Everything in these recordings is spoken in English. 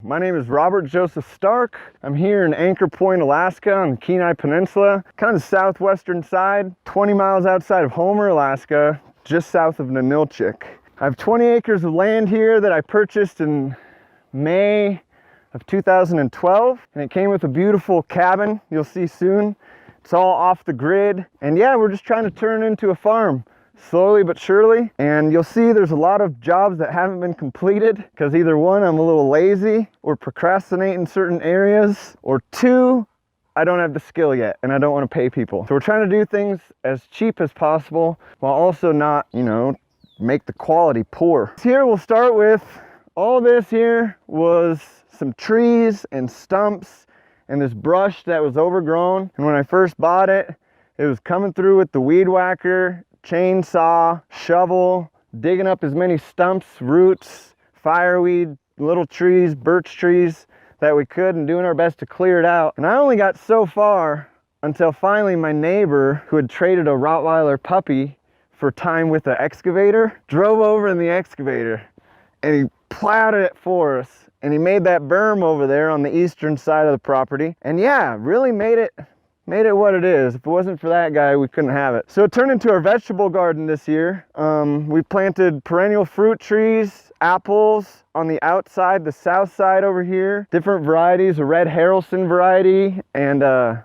My name is Robert Joseph Stark. I'm here in Anchor Point, Alaska on the Kenai Peninsula, kind of the southwestern side, 20 miles outside of Homer, Alaska, just south of Ninilchik. I have 20 acres of land here that I purchased in May of 2012, and it came with a beautiful cabin you'll see soon. It's all off the grid, and yeah, we're just trying to turn it into a farm. Slowly but surely, and you'll see there's a lot of jobs that haven't been completed because either one, I'm a little lazy or procrastinate in certain areas, or two, I don't have the skill yet and I don't want to pay people. So we're trying to do things as cheap as possible while also not, make the quality poor. Here we'll start with all this. Here was some trees and stumps and this brush that was overgrown, and when I first bought it, it was coming through with the weed whacker, chainsaw, shovel, digging up as many stumps, roots, fireweed, little trees, birch trees that we could, and doing our best to clear it out. And I only got so far until finally my neighbor, who had traded a Rottweiler puppy for time with an excavator, drove over in the excavator and he plowed it for us, and he made that berm over there on the eastern side of the property, and yeah, really made it what it is. If it wasn't for that guy, we couldn't have it. So it turned into our vegetable garden this year. We planted perennial fruit trees, apples on the outside, the south side over here, different varieties, a red Harrelson variety and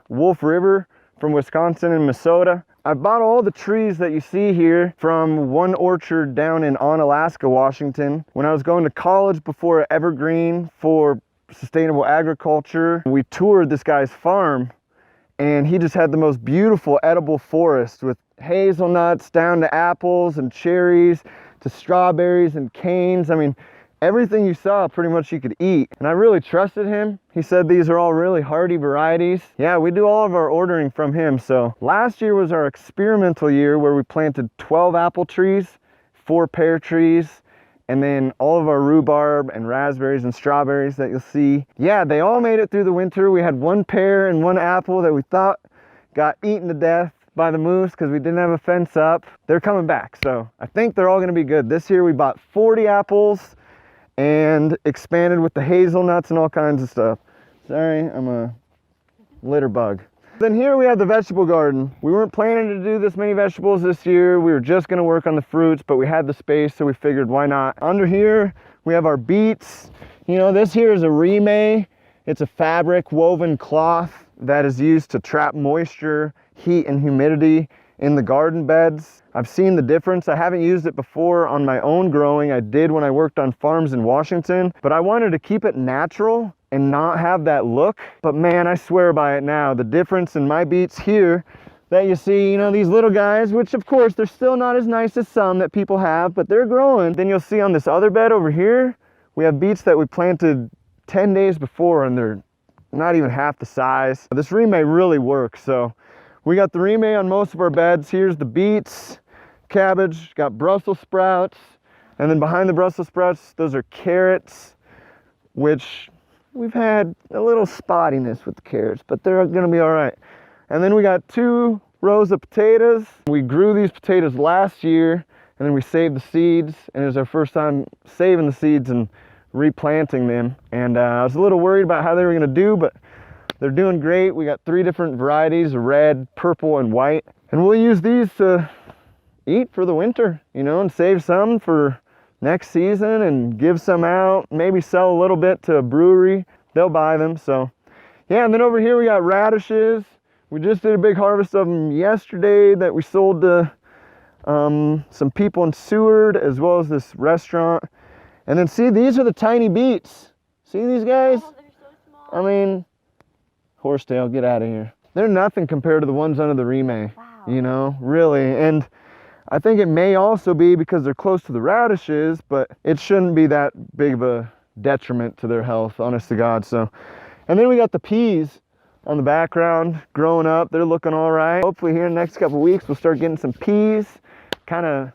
Wolf River from Wisconsin and Minnesota. I bought all the trees that you see here from one orchard down in Onalaska, Washington. When I was going to college before Evergreen for sustainable agriculture, we toured this guy's farm, and he just had the most beautiful edible forest with hazelnuts down to apples and cherries to strawberries and canes. I mean, everything you saw pretty much you could eat. And I really trusted him. He said these are all really hardy varieties. Yeah, we do all of our ordering from him. So last year was our experimental year where we planted 12 apple trees, 4 pear trees, and then all of our rhubarb and raspberries and strawberries that you'll see. Yeah, they all made it through the winter. We had 1 pear and 1 apple that we thought got eaten to death by the moose because we didn't have a fence up. They're coming back, so I think they're all gonna be good. This year we bought 40 apples and expanded with the hazelnuts and all kinds of stuff. Sorry, I'm a litter bug. Then here we have the vegetable garden. We weren't planning to do this many vegetables this year. We were just gonna work on the fruits, but we had the space, so we figured why not. Under here, we have our beets. This here is a remay. It's a fabric woven cloth that is used to trap moisture, heat, and humidity in the garden beds. I've seen the difference. I haven't used it before on my own growing. I did when I worked on farms in Washington, but I wanted to keep it natural and not have that look. But man, I swear by it now. The difference in my beets here that you see, these little guys, which of course they're still not as nice as some that people have, but they're growing. Then you'll see on this other bed over here, we have beets that we planted 10 days before, and they're not even half the size. This remay really works. So we got the remay on most of our beds. Here's the beets, cabbage, got Brussels sprouts, and then behind the Brussels sprouts, those are carrots, which we've had a little spottiness with the carrots, but they're gonna be all right. And then we got 2 rows of potatoes. We grew these potatoes last year, and then we saved the seeds, and it was our first time saving the seeds and replanting them. And I was a little worried about how they were gonna do, but they're doing great. We got 3 different varieties, red, purple, and white. And we'll use these to eat for the winter, and save some for next season and give some out, maybe sell a little bit to a brewery. They'll buy them. So yeah, and then over here we got radishes. We just did a big harvest of them yesterday that we sold to some people in Seward, as well as this restaurant. And then see, these are the tiny beets. See these guys? Oh, they're so small. I mean, horsetail, get out of here. They're nothing compared to the ones under the remay. Wow. Really. And I think it may also be because they're close to the radishes, but it shouldn't be that big of a detriment to their health, honest to God. So, and then we got the peas on the background growing up. They're looking all right. Hopefully here in the next couple of weeks, we'll start getting some peas. Kind of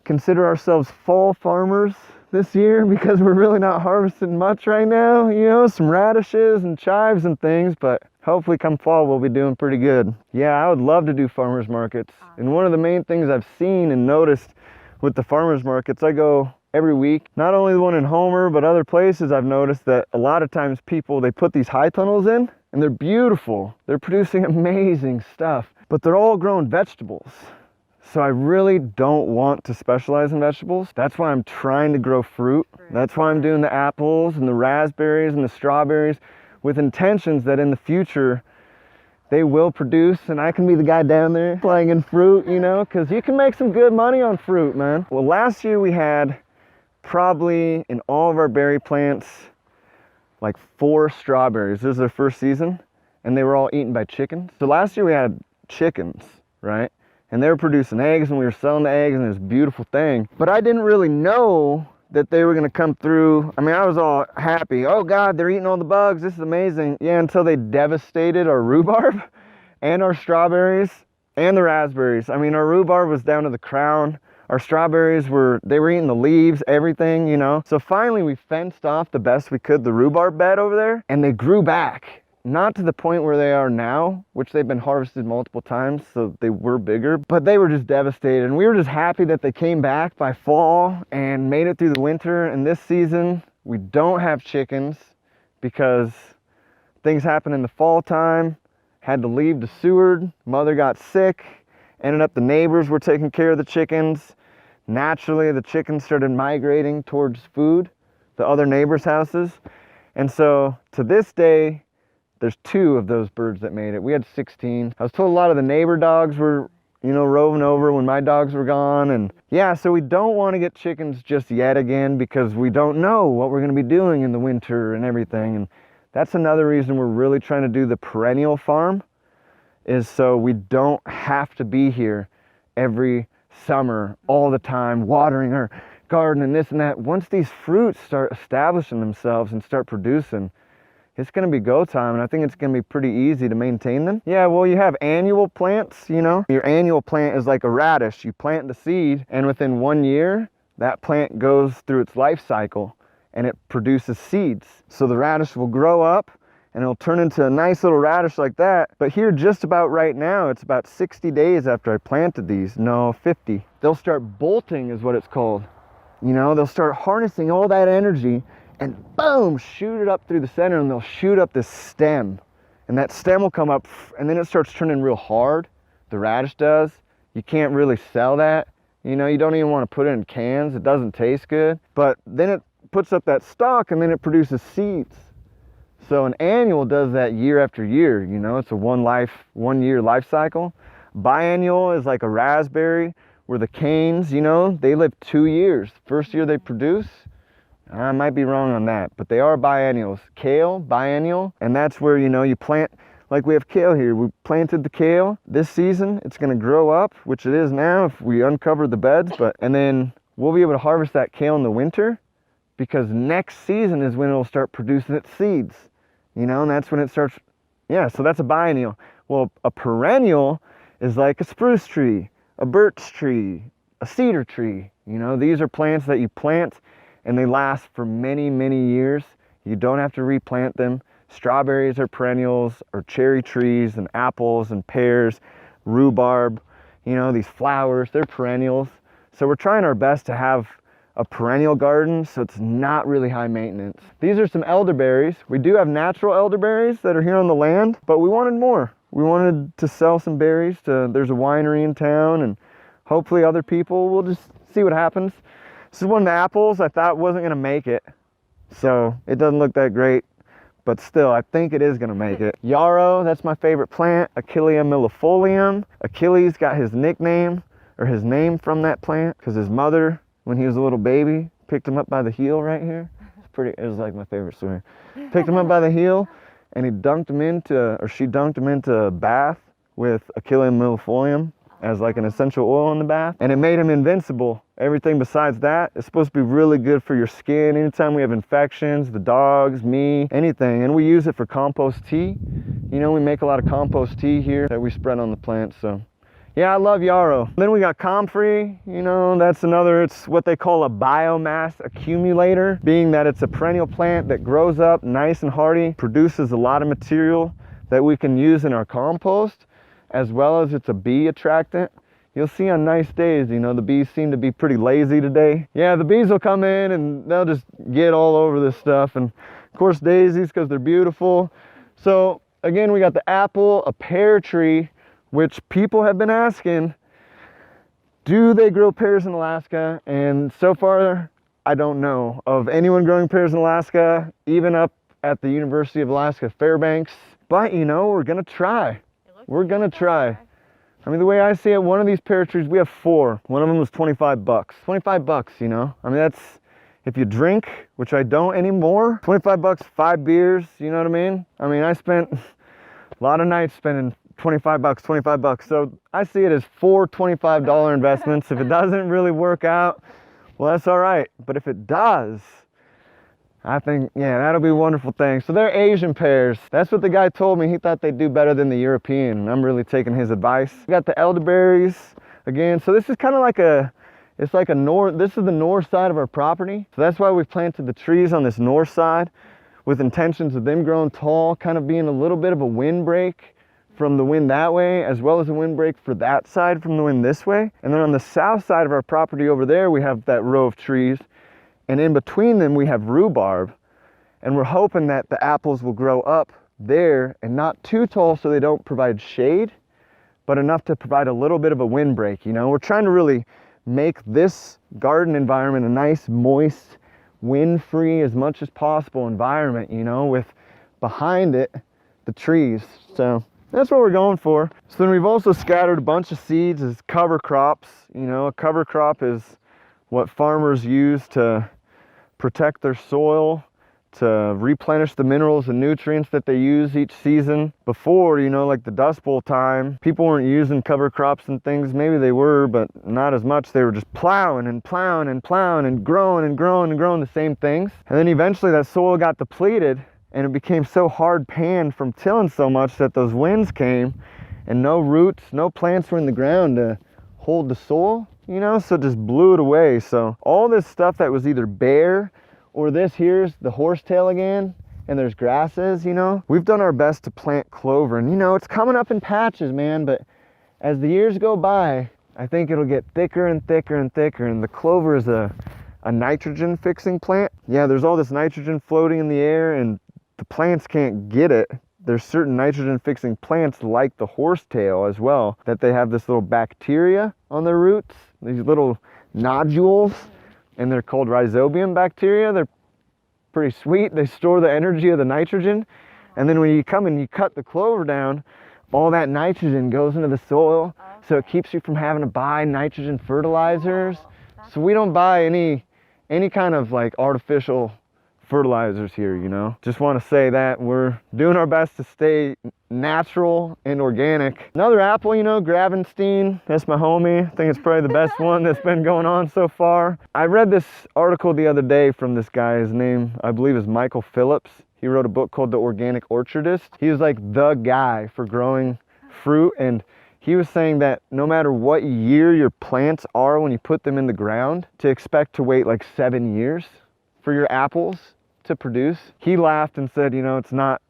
consider ourselves fall farmers this year because we're really not harvesting much right now. Some radishes and chives and things, but hopefully come fall we'll be doing pretty good. Yeah, I would love to do farmers markets. And one of the main things I've seen and noticed with the farmers markets, I go every week. Not only the one in Homer, but other places I've noticed that a lot of times people, they put these high tunnels in and they're beautiful. They're producing amazing stuff, but they're all growing vegetables. So I really don't want to specialize in vegetables. That's why I'm trying to grow fruit. That's why I'm doing the apples and the raspberries and the strawberries with intentions that in the future they will produce and I can be the guy down there playing in fruit, you know, because you can make some good money on fruit, man. Well, last year we had probably in all of our berry plants like 4 strawberries. This is their first season and they were all eaten by chickens. So last year we had chickens, right? And they were producing eggs and we were selling the eggs and it was a beautiful thing. But I didn't really know that they were gonna come through. I mean, I was all happy. Oh God, they're eating all the bugs. This is amazing. Yeah, until they devastated our rhubarb and our strawberries and the raspberries. I mean, our rhubarb was down to the crown. Our strawberries they were eating the leaves, everything, you know. So finally we fenced off the best we could the rhubarb bed over there and they grew back. Not to the point where they are now, which they've been harvested multiple times, so they were bigger, but they were just devastated. And we were just happy that they came back by fall and made it through the winter. And this season, we don't have chickens because things happened in the fall time, had to leave to Seward, mother got sick, ended up the neighbors were taking care of the chickens. Naturally, the chickens started migrating towards food, the other neighbors' houses. And so to this day, there's 2 of those birds that made it. We had 16. I was told a lot of the neighbor dogs were, you know, roving over when my dogs were gone. And yeah, so we don't want to get chickens just yet again because we don't know what we're going to be doing in the winter and everything. And that's another reason we're really trying to do the perennial farm, is so we don't have to be here every summer all the time watering our garden and this and that. Once these fruits start establishing themselves and start producing, it's going to be go time, and I think it's going to be pretty easy to maintain them. Yeah, well, you have annual plants, you know. Your annual plant is like a radish. You plant the seed, and within 1 year, that plant goes through its life cycle, and it produces seeds. So the radish will grow up, and it'll turn into a nice little radish like that. But here, just about right now, it's about 60 days after I planted these. No, 50. They'll start bolting is what it's called. You know, they'll start harnessing all that energy and boom, shoot it up through the center, and they'll shoot up this stem. And that stem will come up, and then it starts turning real hard. The radish does. You can't really sell that. You know, you don't even want to put it in cans. It doesn't taste good. But then it puts up that stalk, and then it produces seeds. So an annual does that year after year. You know, it's a 1 year life cycle. Biennial is like a raspberry, where the canes, you know, they live 2 years. First year they produce. I might be wrong on that, but they are biennials. Kale, biennial, and that's where, you know, you plant, like we have kale here. We planted the kale this season. It's going to grow up, which it is now if we uncover the beds, and then we'll be able to harvest that kale in the winter because next season is when it'll start producing its seeds, you know, and that's when it starts. Yeah, so that's a biennial. Well, a perennial is like a spruce tree, a birch tree, a cedar tree. You know, these are plants that you plant and they last for many, many years. You don't have to replant them. Strawberries are perennials, or cherry trees, and apples and pears, rhubarb, you know, these flowers, they're perennials. So we're trying our best to have a perennial garden so it's not really high maintenance. These are some elderberries. We do have natural elderberries that are here on the land, but we wanted more. We wanted to sell some berries there's a winery in town, and hopefully other people will just see what happens. This is one of the apples I thought wasn't gonna make it. So it doesn't look that great, but still, I think it is gonna make it. Yarrow, that's my favorite plant. Achillea millefolium. Achilles got his nickname, or his name from that plant, because his mother, when he was a little baby, picked him up by the heel right here. It was like my favorite swimmer. Picked him up by the heel, and she dunked him into a bath with Achillea millefolium as like an essential oil in the bath, and it made him invincible. Everything besides that is supposed to be really good for your skin. Anytime we have infections, the dogs, me, anything, and we use it for compost tea. You know, we make a lot of compost tea here that we spread on the plants. So yeah, I love yarrow. Then we got comfrey, you know, that's another, it's what they call a biomass accumulator, being that it's a perennial plant that grows up nice and hardy, produces a lot of material that we can use in our compost, as well as it's a bee attractant. you'll see on nice days, you know, the bees seem to be pretty lazy today. Yeah, the bees will come in and they'll just get all over this stuff. And of course daisies, because they're beautiful. So again, we got the apple, a pear tree, which people have been asking, do they grow pears in Alaska? And so far, I don't know of anyone growing pears in Alaska, even up at the University of Alaska Fairbanks. But you know, we're gonna try. We're gonna try. I mean, the way I see it, one of these pear trees, we have 4. One of them was 25 bucks. 25 bucks, you know? I mean, that's, if you drink, which I don't anymore, 25 bucks, 5 beers, you know what I mean? I mean, I spent a lot of nights spending 25 bucks, 25 bucks. So I see it as 4 $25 investments. If it doesn't really work out, well, that's all right. But if it does, I think, yeah, that'll be a wonderful thing. So they're Asian pears. That's what the guy told me. He thought they'd do better than the European. And I'm really taking his advice. We got the elderberries again. So this is kind of like it's like this is the north side of our property. So that's why we've planted the trees on this north side with intentions of them growing tall, kind of being a little bit of a windbreak from the wind that way, as well as a windbreak for that side from the wind this way. And then on the south side of our property over there, we have that row of trees. And in between them, we have rhubarb. And we're hoping that the apples will grow up there and not too tall so they don't provide shade, but enough to provide a little bit of a windbreak. You know, we're trying to really make this garden environment a nice, moist, wind-free as much as possible environment, you know, with behind it, the trees. So that's what we're going for. So then we've also scattered a bunch of seeds as cover crops. You know, a cover crop is what farmers use to protect their soil, to replenish the minerals and nutrients that they use each season. Before, you know, like the Dust Bowl time, people weren't using cover crops and things. Maybe they were, but not as much. They were just plowing and plowing and plowing and growing and growing and growing the same things. And then eventually that soil got depleted and it became so hard panned from tilling so much that those winds came and no roots, no plants were in the ground to hold the soil, you know, so it just blew it away. So all this stuff that was either bare, or this here's the horsetail again, and there's grasses, you know. We've done our best to plant clover, and you know, it's coming up in patches, man, but as the years go by, I think it'll get thicker and thicker and thicker, and the clover is a nitrogen fixing plant. Yeah, there's all this nitrogen floating in the air, and the plants can't get it. There's certain nitrogen fixing plants like the horsetail as well, that they have this little bacteria on their roots, these little nodules, and they're called rhizobium bacteria. They're pretty sweet. They store the energy of the nitrogen. And then when you come and you cut the clover down, all that nitrogen goes into the soil. So it keeps you from having to buy nitrogen fertilizers. So we don't buy any kind of like artificial fertilizers here, you know. Just want to say that we're doing our best to stay natural and organic. Another apple, you know, Gravenstein, that's my homie. I think it's probably the best one that's been going on so far. I read this article the other day from this guy. His name, I believe, is Michael Phillips. He wrote a book called The Organic Orchardist. He was like the guy for growing fruit, and he was saying that no matter what year your plants are when you put them in the ground, to expect to wait like 7 years for your apples to produce. He laughed and said, you know, it's not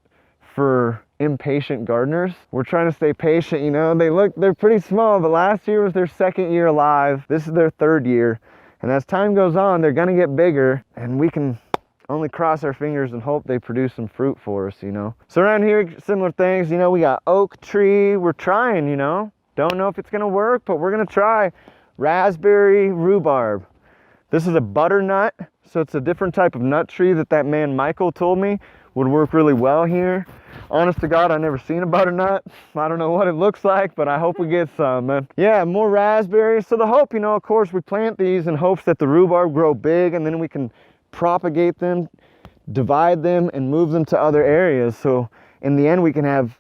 for impatient gardeners. We're trying to stay patient, you know. They're pretty small, but last year was their 2nd year alive. This is their 3rd year. And as time goes on, they're gonna get bigger, and we can only cross our fingers and hope they produce some fruit for us, you know. So around here, similar things, you know, we got oak tree. We're trying, you know. Don't know if it's gonna work, but we're gonna try. Raspberry, rhubarb. This is a butternut, so it's a different type of nut tree that man Michael told me would work really well here. Honest to God, I've never seen a butternut. I don't know what it looks like, but I hope we get some, man. Yeah, more raspberries. So the hope, you know, of course, we plant these in hopes that the rhubarb grow big, and then we can propagate them, divide them, and move them to other areas. So in the end, we can have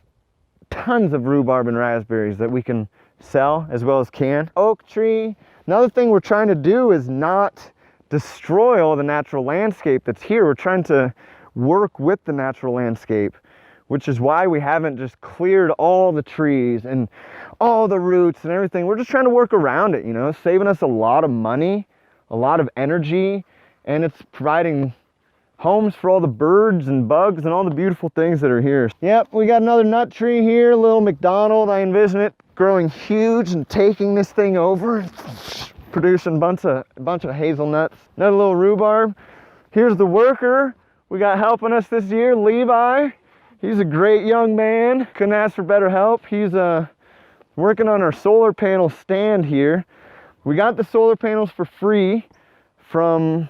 tons of rhubarb and raspberries that we can sell as well as can. Oak tree. Another thing we're trying to do is not destroy all the natural landscape that's here. We're trying to work with the natural landscape, which is why we haven't just cleared all the trees and all the roots and everything. We're just trying to work around it, you know, saving us a lot of money, a lot of energy, and it's providing homes for all the birds and bugs and all the beautiful things that are here. Yep, we got another nut tree here, little McDonald. I envision it growing huge and taking this thing over and producing a bunch of hazelnuts. Another little rhubarb. Here's the worker we got helping us this year, Levi. He's a great young man. Couldn't ask for better help. He's working on our solar panel stand here. We got the solar panels for free from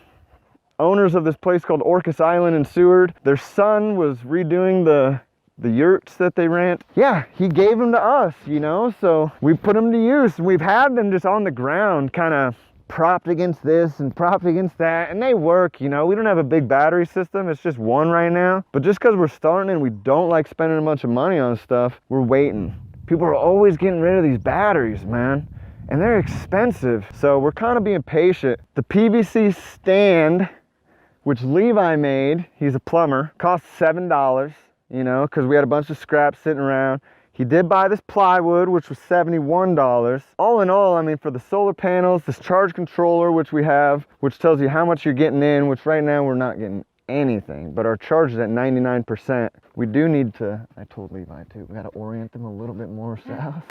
owners of this place called Orcas Island in Seward. Their son was redoing the yurts that they rent. Yeah, he gave them to us, you know, so we put them to use. We've had them just on the ground, kind of propped against this and propped against that, and they work, you know. We don't have a big battery system, it's just one right now. But just because we're starting and we don't like spending a bunch of money on stuff, we're waiting. People are always getting rid of these batteries, man, and they're expensive. So we're kind of being patient. The PVC stand, which Levi made, he's a plumber, cost $7, you know, because we had a bunch of scraps sitting around. He did buy this plywood, which was $71. All in all, I mean, for the solar panels, this charge controller, which we have, which tells you how much you're getting in, which right now we're not getting anything, but our charge is at 99%. We do need to, I told Levi too, we got to orient them a little bit more south,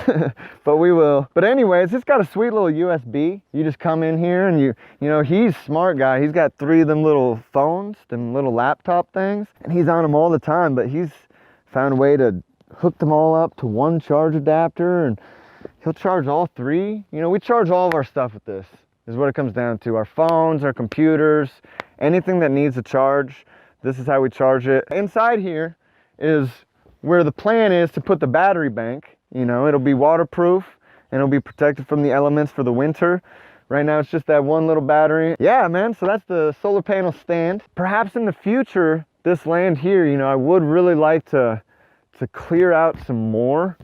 but we will. But anyways, it's got a sweet little USB. You just come in here and you know, he's a smart guy. He's got 3 of them little phones, them little laptop things, and he's on them all the time, but he's found a way to hook them all up to one charge adapter, and he'll charge all 3. You know, we charge all of our stuff with this, is what it comes down to. Our phones, our computers, anything that needs a charge, this is how we charge it. Inside here is where the plan is to put the battery bank. You know, it'll be waterproof and it'll be protected from the elements for the winter. Right now it's just that one little battery. Yeah, man, so that's the solar panel stand. Perhaps in the future, this land here, you know, I would really like to clear out some more.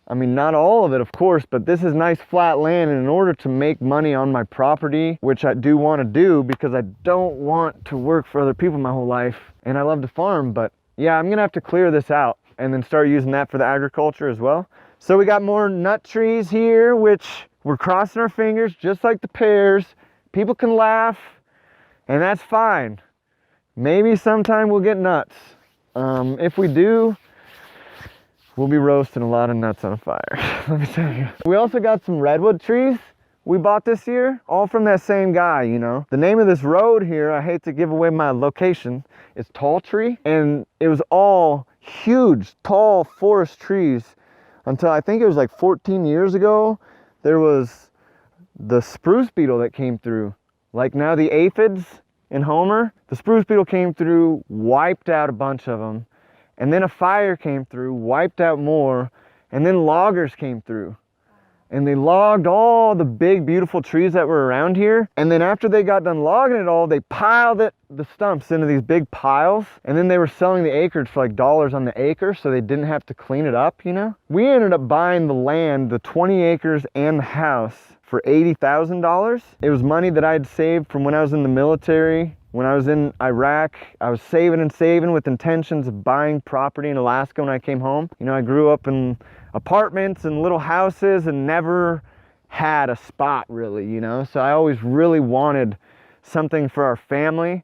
I mean, not all of it, of course, but this is nice flat land, and in order to make money on my property, which I do want to do because I don't want to work for other people my whole life, and I love to farm, but yeah, I'm gonna have to clear this out and then start using that for the agriculture as well. So we got more nut trees here, which we're crossing our fingers, just like the pears. People can laugh, and that's fine. Maybe sometime we'll get nuts. If we do, we'll be roasting a lot of nuts on a fire, let me tell you. We also got some redwood trees we bought this year, all from that same guy, you know. The name of this road here, I hate to give away my location, is Tall Tree, and it was all huge, tall forest trees until I think it was like 14 years ago. There was the spruce beetle that came through. Like now the aphids in Homer, the spruce beetle came through, wiped out a bunch of them. And then a fire came through, wiped out more, and then loggers came through. And they logged all the big, beautiful trees that were around here. And then after they got done logging it all, they piled the stumps into these big piles. And then they were selling the acreage for like dollars on the acre, so they didn't have to clean it up, you know? We ended up buying the land, the 20 acres and the house, for $80,000. It was money that I had saved from when I was in the military. When I was in Iraq, I was saving and saving with intentions of buying property in Alaska when I came home. You know, I grew up in apartments and little houses and never had a spot really, you know? So I always really wanted something for our family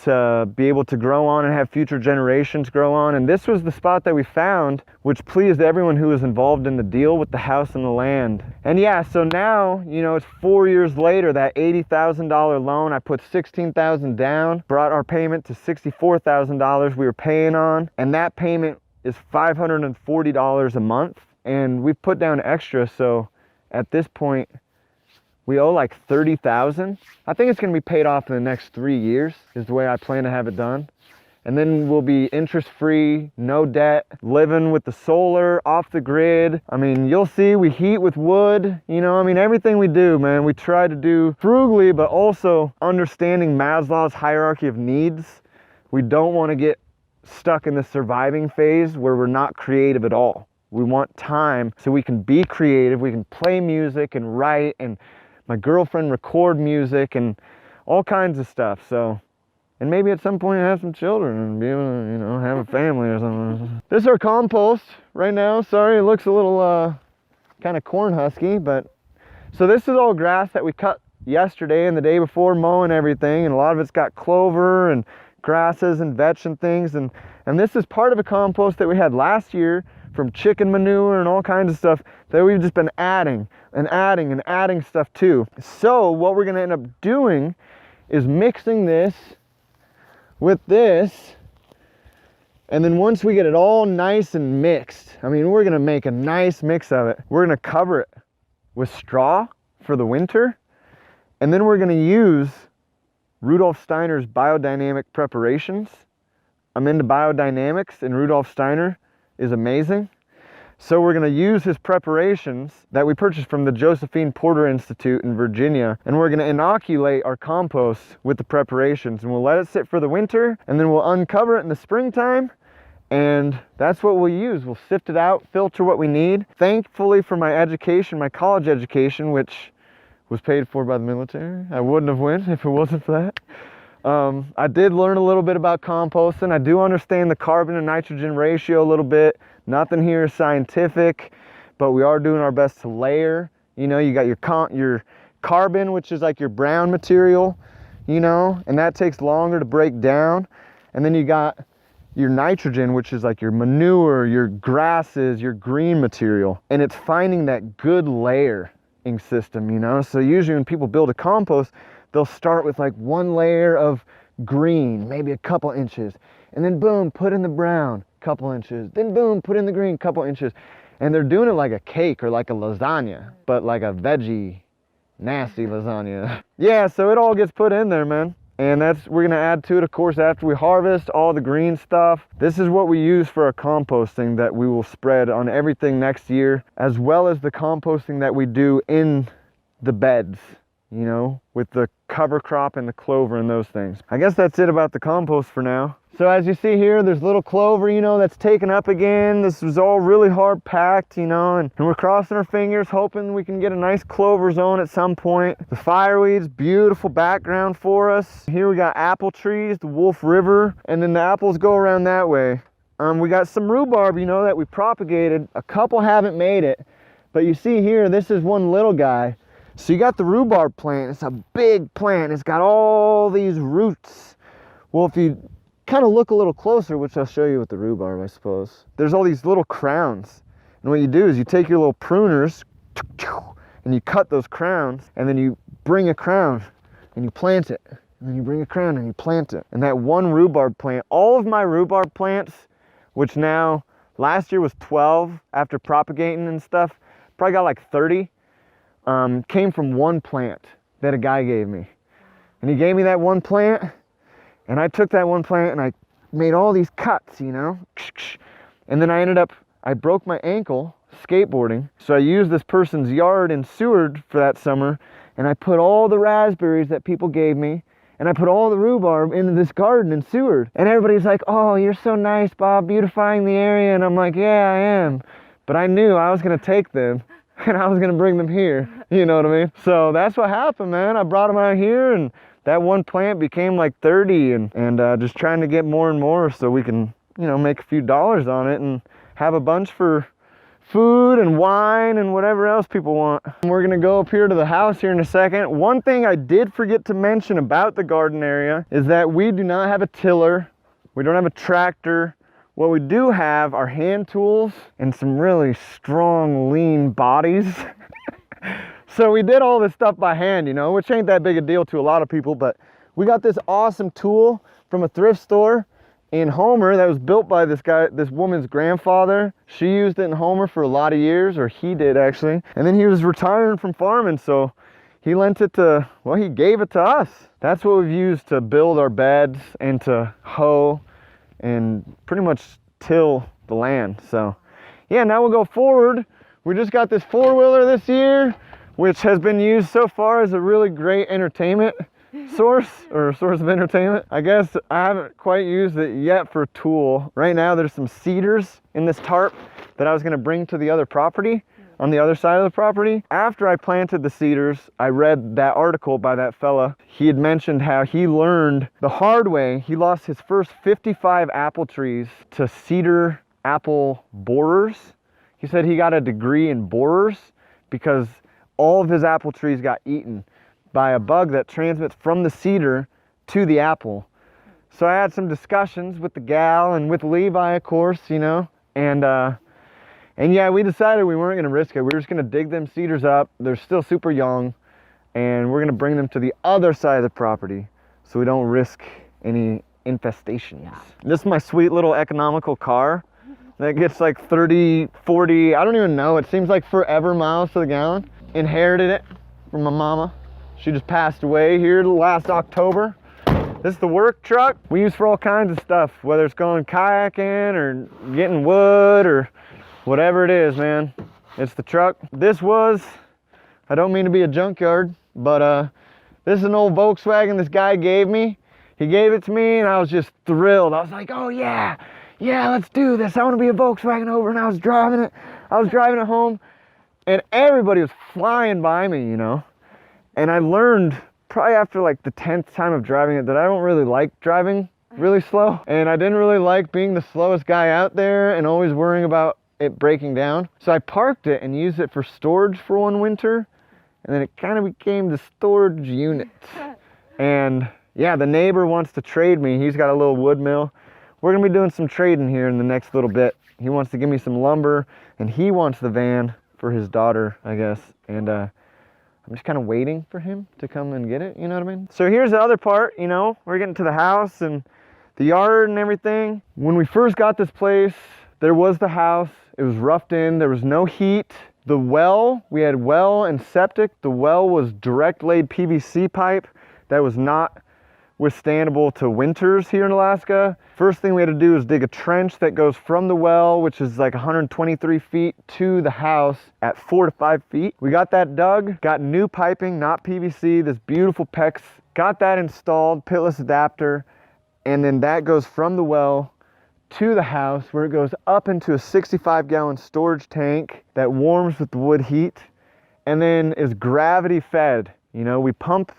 to be able to grow on and have future generations grow on. And this was the spot that we found, which pleased everyone who was involved in the deal with the house and the land. And yeah, so now, you know, it's 4 years later, that $80,000 loan, I put $16,000 down, brought our payment to $64,000 we were paying on. And that payment is $540 a month. And we've put down extra, so at this point, we owe like $30,000. I think it's gonna be paid off in the next 3 years, is the way I plan to have it done. And then we'll be interest-free, no debt, living with the solar, off the grid. I mean, you'll see, we heat with wood. You know, I mean, everything we do, man, we try to do frugally, but also understanding Maslow's hierarchy of needs. We don't wanna get stuck in the surviving phase where we're not creative at all. We want time so we can be creative, we can play music and write, and my girlfriend record music and all kinds of stuff. So, and maybe at some point have some children and be able to, you know, have a family or something. This is our compost right now. Sorry, it looks a little kind of corn husky, but so this is all grass that we cut yesterday and the day before, mowing everything, and a lot of it's got clover and grasses and vetch and things, and this is part of a compost that we had last year from chicken manure and all kinds of stuff that we've just been adding and adding and adding stuff to. So what we're gonna end up doing is mixing this with this, and then once we get it all nice and mixed, I mean, we're gonna make a nice mix of it. We're gonna cover it with straw for the winter, and then we're gonna use Rudolf Steiner's biodynamic preparations. I'm into biodynamics, and Rudolf Steiner is amazing. So we're gonna use his preparations that we purchased from the Josephine Porter Institute in Virginia, and we're gonna inoculate our compost with the preparations, and we'll let it sit for the winter, and then we'll uncover it in the springtime, and that's what we'll use. We'll sift it out, filter what we need. Thankfully for my education, my college education, which was paid for by the military. I wouldn't have went if it wasn't for that. I did learn a little bit about composting. I do understand the carbon and nitrogen ratio a little bit. Nothing here is scientific, but we are doing our best to layer. You know, you got your carbon, which is like your brown material, you know, and that takes longer to break down. And then you got your nitrogen, which is like your manure, your grasses, your green material. And it's finding that good layering system, you know. So usually when people build a compost, they'll start with like one layer of green, maybe a couple inches, and then boom, put in the brown, couple inches, then boom, put in the green, couple inches. And they're doing it like a cake or like a lasagna, but like a veggie, nasty lasagna. Yeah, so it all gets put in there, man. And we're gonna add to it, of course, after we harvest all the green stuff. This is what we use for our composting that we will spread on everything next year, as well as the composting that we do in the beds, you know, with the cover crop and the clover and those things. I guess that's it about the compost for now. So as you see here, there's little clover, you know, that's taken up again. This was all really hard packed, you know, and we're crossing our fingers, hoping we can get a nice clover zone at some point. The fireweeds, beautiful background for us. Here we got apple trees, the Wolf River, and then the apples go around that way. We got some rhubarb, you know, that we propagated. A couple haven't made it, but you see here, this is one little guy. So you got the rhubarb plant. It's a big plant. It's got all these roots. Well, if you kind of look a little closer, which I'll show you with the rhubarb, I suppose, there's all these little crowns. And what you do is you take your little pruners and you cut those crowns, and then you bring a crown and you plant it. And then you bring a crown and you plant it. And that one rhubarb plant, all of my rhubarb plants, which now last year was 12 after propagating and stuff, probably got like 30. Came from one plant that a guy gave me. And he gave me that one plant, and I took that one plant and I made all these cuts, you know. And then I broke my ankle skateboarding. So I used this person's yard in Seward for that summer, and I put all the raspberries that people gave me, and I put all the rhubarb into this garden in Seward. And everybody's like, "Oh, you're so nice, Bob, beautifying the area." And I'm like, "Yeah, I am." But I knew I was gonna take them and I was gonna bring them here, you know what I mean? So that's what happened, man. I brought them out here, and that one plant became like 30, and just trying to get more and more so we can, you know, make a few dollars on it and have a bunch for food and wine and whatever else people want. We're gonna go up here to the house here in a second. One thing I did forget to mention about the garden area is that we do not have a tiller. We don't have a tractor. What we do have are hand tools and some really strong, lean bodies. So we did all this stuff by hand, you know, which ain't that big a deal to a lot of people, but we got this awesome tool from a thrift store in Homer that was built by this woman's grandfather. She used it in Homer for a lot of years, or he did actually. And then he was retiring from farming, so he lent it to, well, he gave it to us. That's what we've used to build our beds and to hoe and pretty much till the land. So yeah, now we'll go forward. We just got this four-wheeler this year, which has been used so far as a really great entertainment source, or source of entertainment. I guess I haven't quite used it yet for a tool. Right now there's some cedars in this tarp that I was gonna bring to the other property, on the other side of the property. After I planted the cedars, I read that article by that fella. He had mentioned how he learned the hard way. He lost his first 55 apple trees to cedar apple borers. He said he got a degree in borers because all of his apple trees got eaten by a bug that transmits from the cedar to the apple. So I had some discussions with the gal and with Levi, of course, you know, and And yeah, we decided we weren't gonna risk it. We were just gonna dig them cedars up. They're still super young, and we're gonna bring them to the other side of the property so we don't risk any infestations. Yeah. This is my sweet little economical car that gets like 30, 40, I don't even know. It seems like forever miles to the gallon. Inherited it from my mama. She just passed away here last October. This is the work truck we use for all kinds of stuff, whether it's going kayaking or getting wood or whatever it is, man. It's the truck. This was, I don't mean to be a junkyard, but this is an old Volkswagen this guy gave me. He gave it to me and I was just thrilled. I was like, oh yeah, let's do this. I want to be a Volkswagen over. And I was driving it. Home and everybody was flying by me, you know. And I learned probably after like the 10th time of driving it that I don't really like driving really slow. And I didn't really like being the slowest guy out there and always worrying about it breaking down. So I parked it and used it for storage for one winter. And then it kind of became the storage unit. And yeah, the neighbor wants to trade me. He's got a little wood mill. We're gonna be doing some trading here in the next little bit. He wants to give me some lumber and he wants the van for his daughter, I guess. And I'm just kind of waiting for him to come and get it, you know what I mean? So here's the other part, you know, we're getting to the house and the yard and everything. When we first got this place, there was the house. It was roughed in, there was no heat. The well, we had well and septic. The well was direct laid PVC pipe that was not withstandable to winters here in Alaska. First thing we had to do is dig a trench that goes from the well, which is like 123 feet, to the house at 4 to 5 feet. We got that dug, got new piping, not PVC, this beautiful PEX, got that installed, pitless adapter, and then that goes from the well to the house where it goes up into a 65-gallon storage tank that warms with the wood heat and then is gravity fed. You know, we pump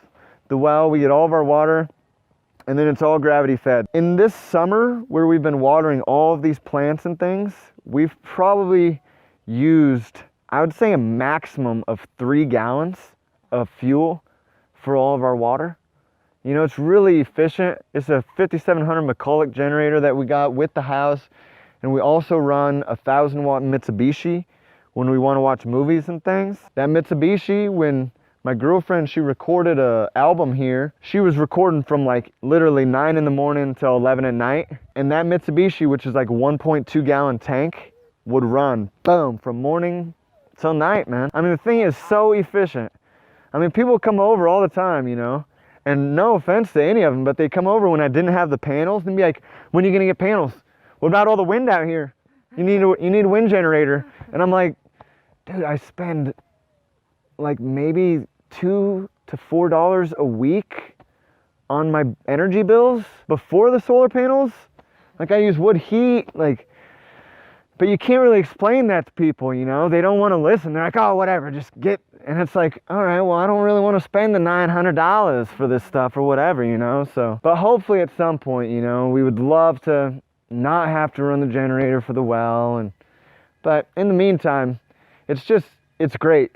the well, we get all of our water, and then it's all gravity fed. In this summer, where we've been watering all of these plants and things, we've probably used, I would say, a maximum of 3 gallons of fuel for all of our water. You know, it's really efficient. It's a 5700 McCulloch generator that we got with the house. And we also run a 1000-watt Mitsubishi when we want to watch movies and things. That Mitsubishi, when my girlfriend, she recorded an album here. She was recording from like literally 9 in the morning till 11 at night. And that Mitsubishi, which is like a 1.2 gallon tank, would run, boom, from morning till night, man. I mean, the thing is so efficient. I mean, people come over all the time, you know, and no offense to any of them, but they come over when I didn't have the panels and be like, when are you gonna get panels? What about all the wind out here? You need a wind generator. And I'm like, dude, I spend like maybe $2 to $4 a week on my energy bills before the solar panels. Like, I use wood heat, like, but you can't really explain that to people, you know? They don't want to listen. They're like, oh, whatever, just get, and it's like, all right, well, I don't really want to spend the $900 for this stuff or whatever, you know? So, but hopefully at some point, you know, we would love to not have to run the generator for the well, but in the meantime, it's great.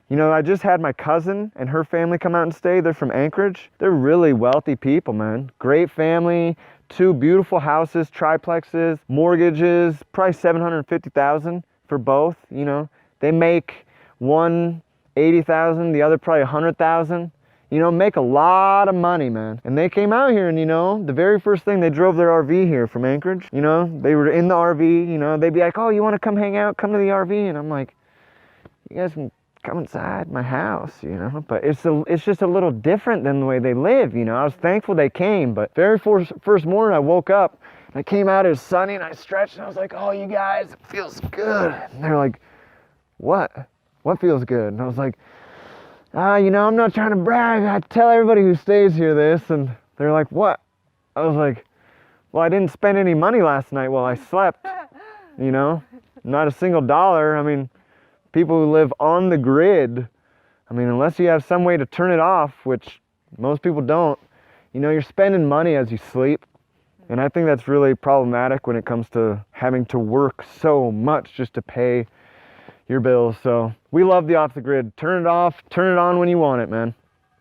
You know, I just had my cousin and her family come out and stay. They're from Anchorage. They're really wealthy people, man. Great family, 2 beautiful houses, triplexes, mortgages, probably $750,000 for both, you know. They make one $80,000, the other probably $100,000. You know, make a lot of money, man. And they came out here and, you know, the very first thing, they drove their RV here from Anchorage. You know, they were in the RV, you know, they'd be like, oh, you want to come hang out? Come to the RV. And I'm like, you guys can come inside my house, you know, but it's just a little different than the way they live, you know. I was thankful they came, but very first morning I woke up and I came out, it was sunny and I stretched and I was like, oh, you guys, it feels good. And they're like, what feels good? And I was like, you know, I'm not trying to brag. I tell everybody who stays here this, and they're like, what? I was like, well, I didn't spend any money last night while I slept, you know, not a single dollar. I mean, people who live on the grid, I mean, unless you have some way to turn it off, which most people don't, you know, you're spending money as you sleep. And I think that's really problematic when it comes to having to work so much just to pay your bills. So we love the off the grid. Turn it off, turn it on when you want it, man.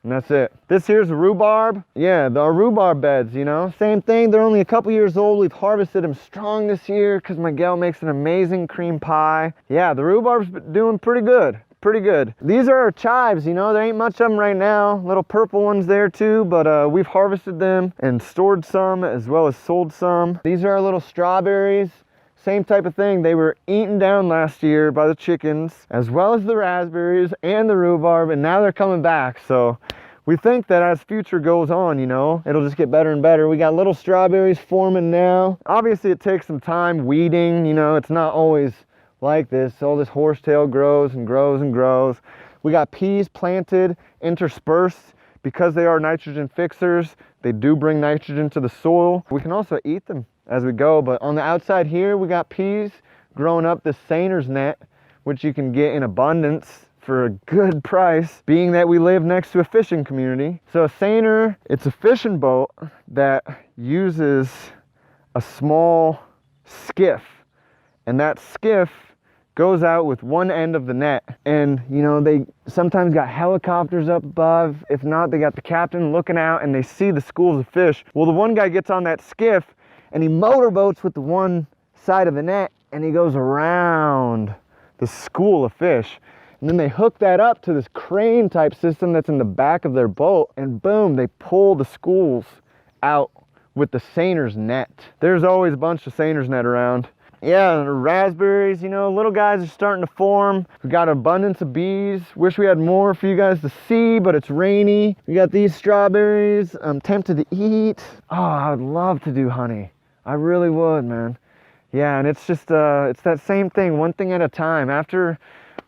and that's it. This here's the rhubarb. Yeah, our rhubarb beds, you know, same thing. They're only a couple years old. We've harvested them strong this year because my gal makes an amazing cream pie. Yeah, the rhubarb's doing pretty good. Pretty good. These are our chives, you know, there ain't much of them right now. Little purple ones there too, but we've harvested them and stored some as well as sold some. These are our little strawberries. Same type of thing. They were eaten down last year by the chickens, as well as the raspberries and the rhubarb, and now they're coming back. So we think that as future goes on, you know, it'll just get better and better. We got little strawberries forming now. Obviously it takes some time weeding, you know, it's not always like this. All this horsetail grows and grows and grows. We got peas planted interspersed because they are nitrogen fixers. They do bring nitrogen to the soil. We can also eat them as we go, but on the outside here we got peas growing up this seiner's net, which you can get in abundance for a good price, being that we live next to a fishing community. So a seiner, it's a fishing boat that uses a small skiff, and that skiff goes out with one end of the net. And you know, they sometimes got helicopters up above. If not, they got the captain looking out and they see the schools of fish. Well, the one guy gets on that skiff and he motorboats with the one side of the net and he goes around the school of fish. And then they hook that up to this crane type system that's in the back of their boat, and boom, they pull the schools out with the seiner's net. There's always a bunch of seiner's net around. Yeah, the raspberries, you know, little guys are starting to form. We got an abundance of bees. Wish we had more for you guys to see, but it's rainy. We got these strawberries. I'm tempted to eat. Oh, I would love to do honey. I really would, man. Yeah, and it's just, it's that same thing, one thing at a time. After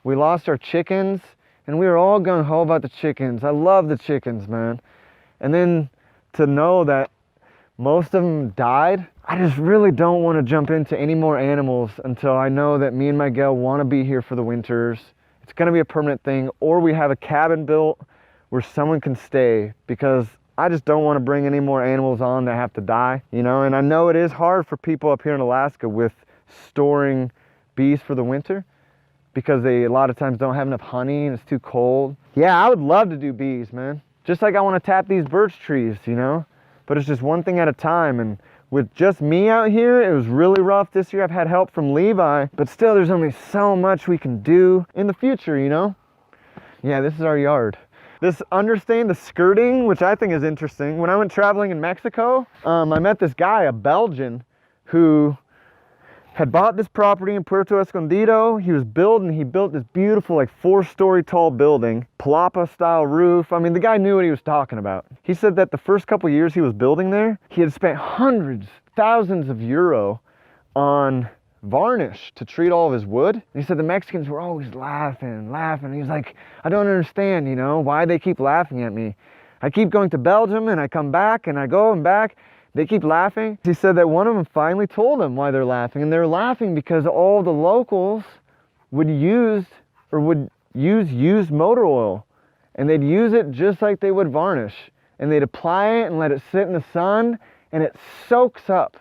we lost our chickens, and we were all gung-ho about the chickens. I love the chickens, man. And then to know that most of them died, I just really don't want to jump into any more animals until I know that me and my gal want to be here for the winters. It's going to be a permanent thing, or we have a cabin built where someone can stay, because I just don't want to bring any more animals on that have to die, you know. And I know it is hard for people up here in Alaska with storing bees for the winter, because they a lot of times don't have enough honey and it's too cold. Yeah, I would love to do bees, man. Just like I want to tap these birch trees, you know, but it's just one thing at a time. And with just me out here, it was really rough this year. I've had help from Levi, but still there's only so much we can do in the future, you know. Yeah, this is our yard. This understain, the skirting, which I think is interesting. When I went traveling in Mexico, I met this guy, a Belgian, who had bought this property in Puerto Escondido. He was building, he built this beautiful, like 4-story tall building, palapa style roof. I mean, the guy knew what he was talking about. He said that the first couple years he was building there, he had spent hundreds, thousands of euro on varnish to treat all of his wood. And he said the Mexicans were always laughing. He's like, I don't understand, you know, why they keep laughing at me. I keep going to Belgium and I come back and I go and back. They keep laughing. He said that one of them finally told him why they're laughing. And they're laughing because all the locals would use used motor oil. And they'd use it just like they would varnish. And they'd apply it and let it sit in the sun. And it soaks up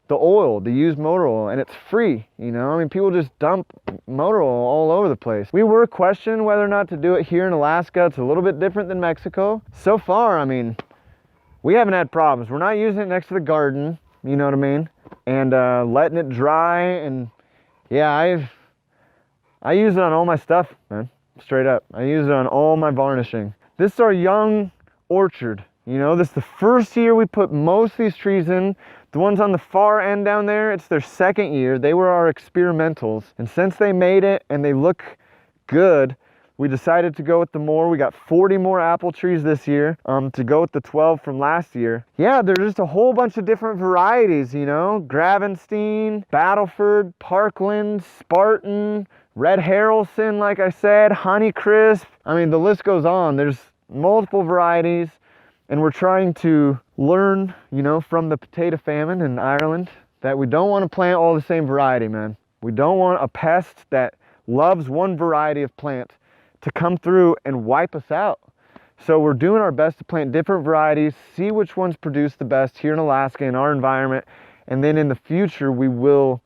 the oil, the used motor oil. And it's free, you know? I mean, people just dump motor oil all over the place. We were questioning whether or not to do it here in Alaska. It's a little bit different than Mexico. So far, I mean, we haven't had problems. We're not using it next to the garden, you know what I mean? And letting it dry. And yeah, I use it on all my stuff, man. Straight up. I use it on all my varnishing. This is our young orchard. You know, this is the first year we put most of these trees in. The ones on the far end down there, it's their second year. They were our experimentals. And since they made it and they look good, we decided to go with the more. We got 40 more apple trees this year to go with the 12 from last year. Yeah, there's just a whole bunch of different varieties, you know. Gravenstein, Battleford, Parkland, Spartan, Red Harrelson, like I said, Honeycrisp. I mean, the list goes on. There's multiple varieties. And we're trying to learn, you know, from the potato famine in Ireland that we don't want to plant all the same variety, man. We don't want a pest that loves one variety of plant to come through and wipe us out. So we're doing our best to plant different varieties, see which ones produce the best here in Alaska in our environment, and then in the future we will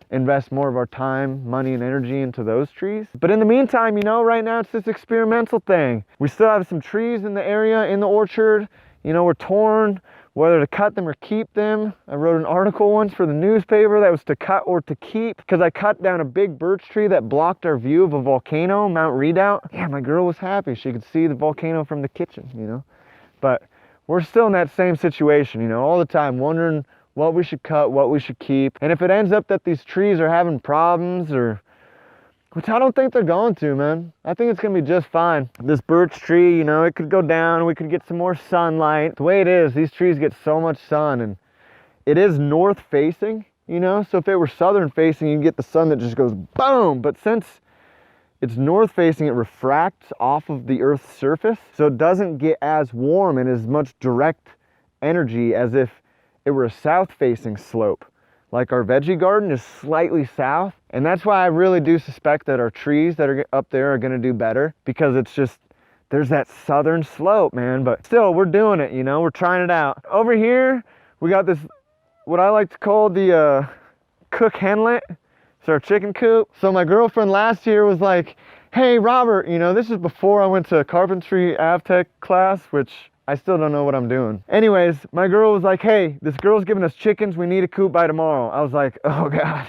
invest more of our time, money, and energy into those trees. But in the meantime, you know, right now it's this experimental thing. We still have some trees in the area, in the orchard. You know, we're torn whether to cut them or keep them. I wrote an article once for the newspaper that was to cut or to keep, because I cut down a big birch tree that blocked our view of a volcano, Mount Redoubt. Yeah, my girl was happy. She could see the volcano from the kitchen, you know. But we're still in that same situation, you know, all the time wondering what we should cut, what we should keep. And if it ends up that these trees are having problems, or, which I don't think they're going to, man. I think it's gonna be just fine. This birch tree, you know, it could go down, we could get some more sunlight. The way it is, these trees get so much sun, and it is north facing, you know, so if it were southern facing, you get the sun that just goes boom. But since it's north facing, it refracts off of the Earth's surface, so it doesn't get as warm and as much direct energy as if it were a south facing slope. Like our veggie garden is slightly south, and that's why I really do suspect that our trees that are up there are gonna do better, because it's just, there's that southern slope, man. But still, we're doing it, you know, we're trying it out. Over here, we got this, what I like to call the cook henlet. It's our chicken coop. So my girlfriend last year was like, hey, Robert, you know, this is before I went to carpentry AvTech class, which I still don't know what I'm doing. Anyways, my girl was like, hey, this girl's giving us chickens. We need a coop by tomorrow. I was like, oh God.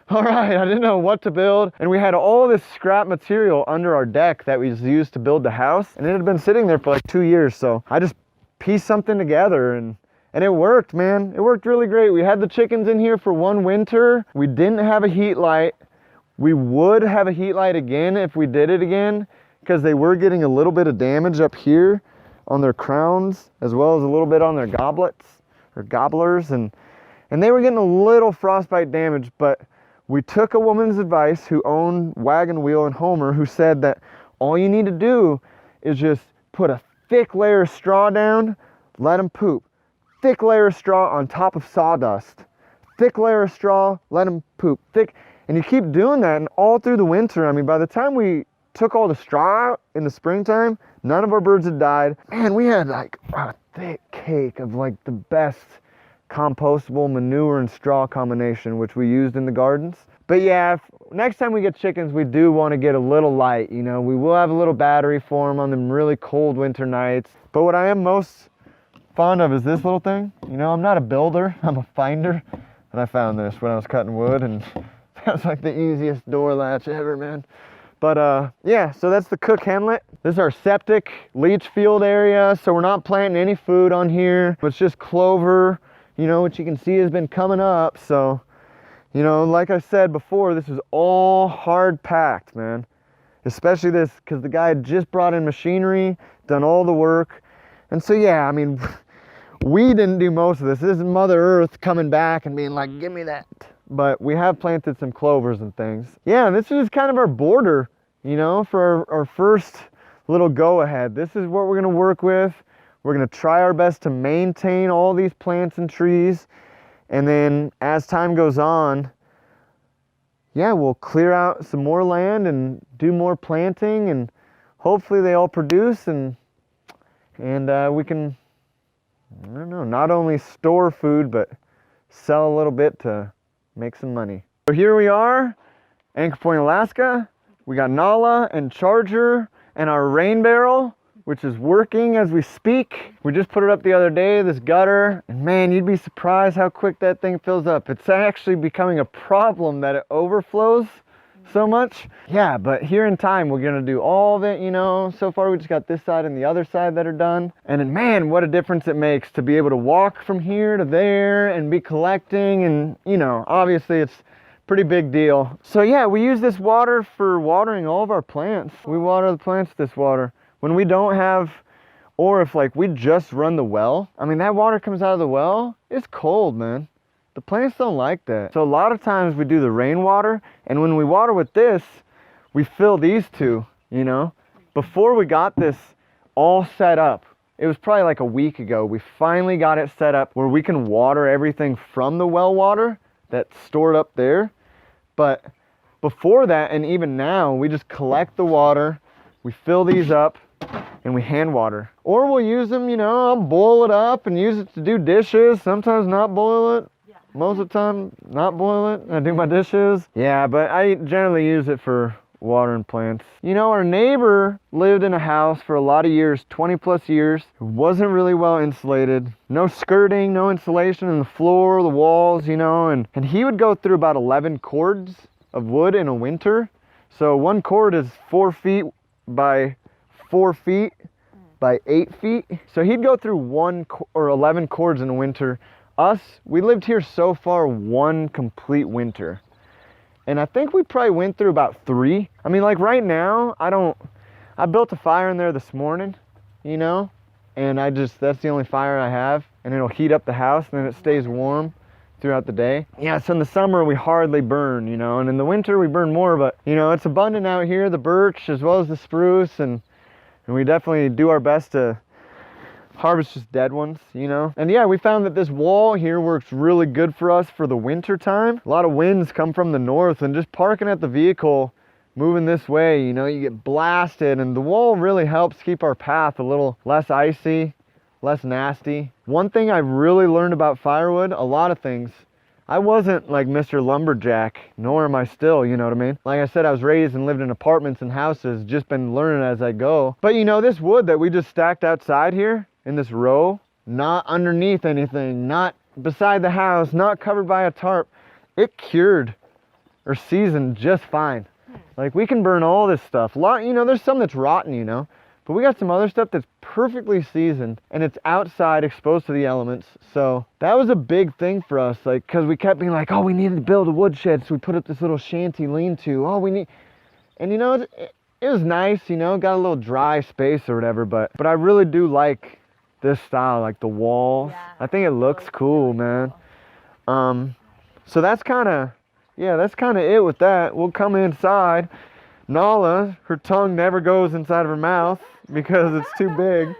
All right, I didn't know what to build. And we had all this scrap material under our deck that we used to build the house. And it had been sitting there for like 2 years. So I just pieced something together, and it worked, man. It worked really great. We had the chickens in here for one winter. We didn't have a heat light. We would have a heat light again if we did it again, because they were getting a little bit of damage up here on their crowns, as well as a little bit on their goblets or gobblers, and they were getting a little frostbite damage. But we took a woman's advice who owned Wagon Wheel in Homer, who said that all you need to do is just put a thick layer of straw down, let them poop. Thick layer of straw on top of sawdust. Thick layer of straw, let them poop. Thick, and you keep doing that, and all through the winter, I mean, by the time we took all the straw out in the springtime, none of our birds had died. Man, we had like a thick cake of like the best compostable manure and straw combination, which we used in the gardens. But yeah, next time we get chickens, we do want to get a little light, you know. We will have a little battery for them on them really cold winter nights. But what I am most fond of is this little thing. You know, I'm not a builder, I'm a finder. And I found this when I was cutting wood, and that's like the easiest door latch ever, man. But yeah, so that's the cook henlet. This is our septic leach field area, so we're not planting any food on here. It's just clover, you know, which you can see has been coming up. So, you know, like I said before, this is all hard packed, man. Especially this, because the guy had just brought in machinery, done all the work. And so yeah, I mean, we didn't do most of this. This is Mother Earth coming back and being like, give me that. But we have planted some clovers and things. Yeah, this is kind of our border, you know, for our first little go ahead. This is what we're gonna work with. We're gonna try our best to maintain all these plants and trees. And then as time goes on, yeah, we'll clear out some more land and do more planting, and hopefully they all produce, and we can, I don't know, not only store food, but sell a little bit to make some money. So here we are, Anchor Point, Alaska. We got Nala and Charger and our rain barrel, which is working as we speak. We just put it up the other day, this gutter, and man, you'd be surprised how quick that thing fills up. It's actually becoming a problem that it overflows so much. Yeah, but here in time, we're gonna do all of it, you know. So far, we just got this side and the other side that are done. And then, man, what a difference it makes to be able to walk from here to there and be collecting. And, you know, obviously it's a pretty big deal. So yeah, we use this water for watering all of our plants. We water the plants with this water. When we don't have, or if like we just run the well, I mean, that water comes out of the well, it's cold, man. The plants don't like that. So a lot of times we do the rainwater, and when we water with this, we fill these two, you know. Before we got this all set up, it was probably like a week ago, we finally got it set up where we can water everything from the well water that's stored up there. But before that, and even now, we just collect the water, we fill these up, and we hand water. Or we'll use them, you know, I'll boil it up and use it to do dishes, sometimes not boil it. most of the time, not boil it. I do my dishes. Yeah, but I generally use it for watering plants. You know, our neighbor lived in a house for a lot of years, 20 plus years. It wasn't really well insulated. No skirting, no insulation in the floor, the walls, you know, and he would go through about 11 cords of wood in a winter. So one cord is 4 feet by 4 feet by 8 feet. So he'd go through 11 cords in a winter. Us, we lived here so far one complete winter. And I think we probably went through about 3. I mean, like right now, I built a fire in there this morning, you know, and that's the only fire I have, and it'll heat up the house and then it stays warm throughout the day. Yeah, so in the summer we hardly burn, you know, and in the winter we burn more, but you know, it's abundant out here, the birch as well as the spruce, and we definitely do our best to harvest just dead ones, you know. And yeah, we found that this wall here works really good for us for the winter time. A lot of winds come from the north, and just parking at the vehicle moving this way, you know, you get blasted, and the wall really helps keep our path a little less icy, less nasty. One thing I've really learned about firewood, a lot of things, I wasn't like Mr. Lumberjack, nor am I still, you know what I mean? Like I said, I was raised and lived in apartments and houses, just been learning as I go. But you know, this wood that we just stacked outside here in this row, not underneath anything, not beside the house, not covered by a tarp, it cured or seasoned just fine. Like we can burn all this stuff. You know, there's some that's rotten, you know, but we got some other stuff that's perfectly seasoned and it's outside exposed to the elements. So that was a big thing for us, like, cause we kept being like, oh, we needed to build a woodshed. So we put up this little shanty lean-to. Oh, and you know, it was nice, you know, got a little dry space or whatever, but I really do like this style, like the walls. Yeah, I think it looks cool, man. So that's kind of it with that. We'll come inside. Nala, her tongue never goes inside of her mouth because it's too big.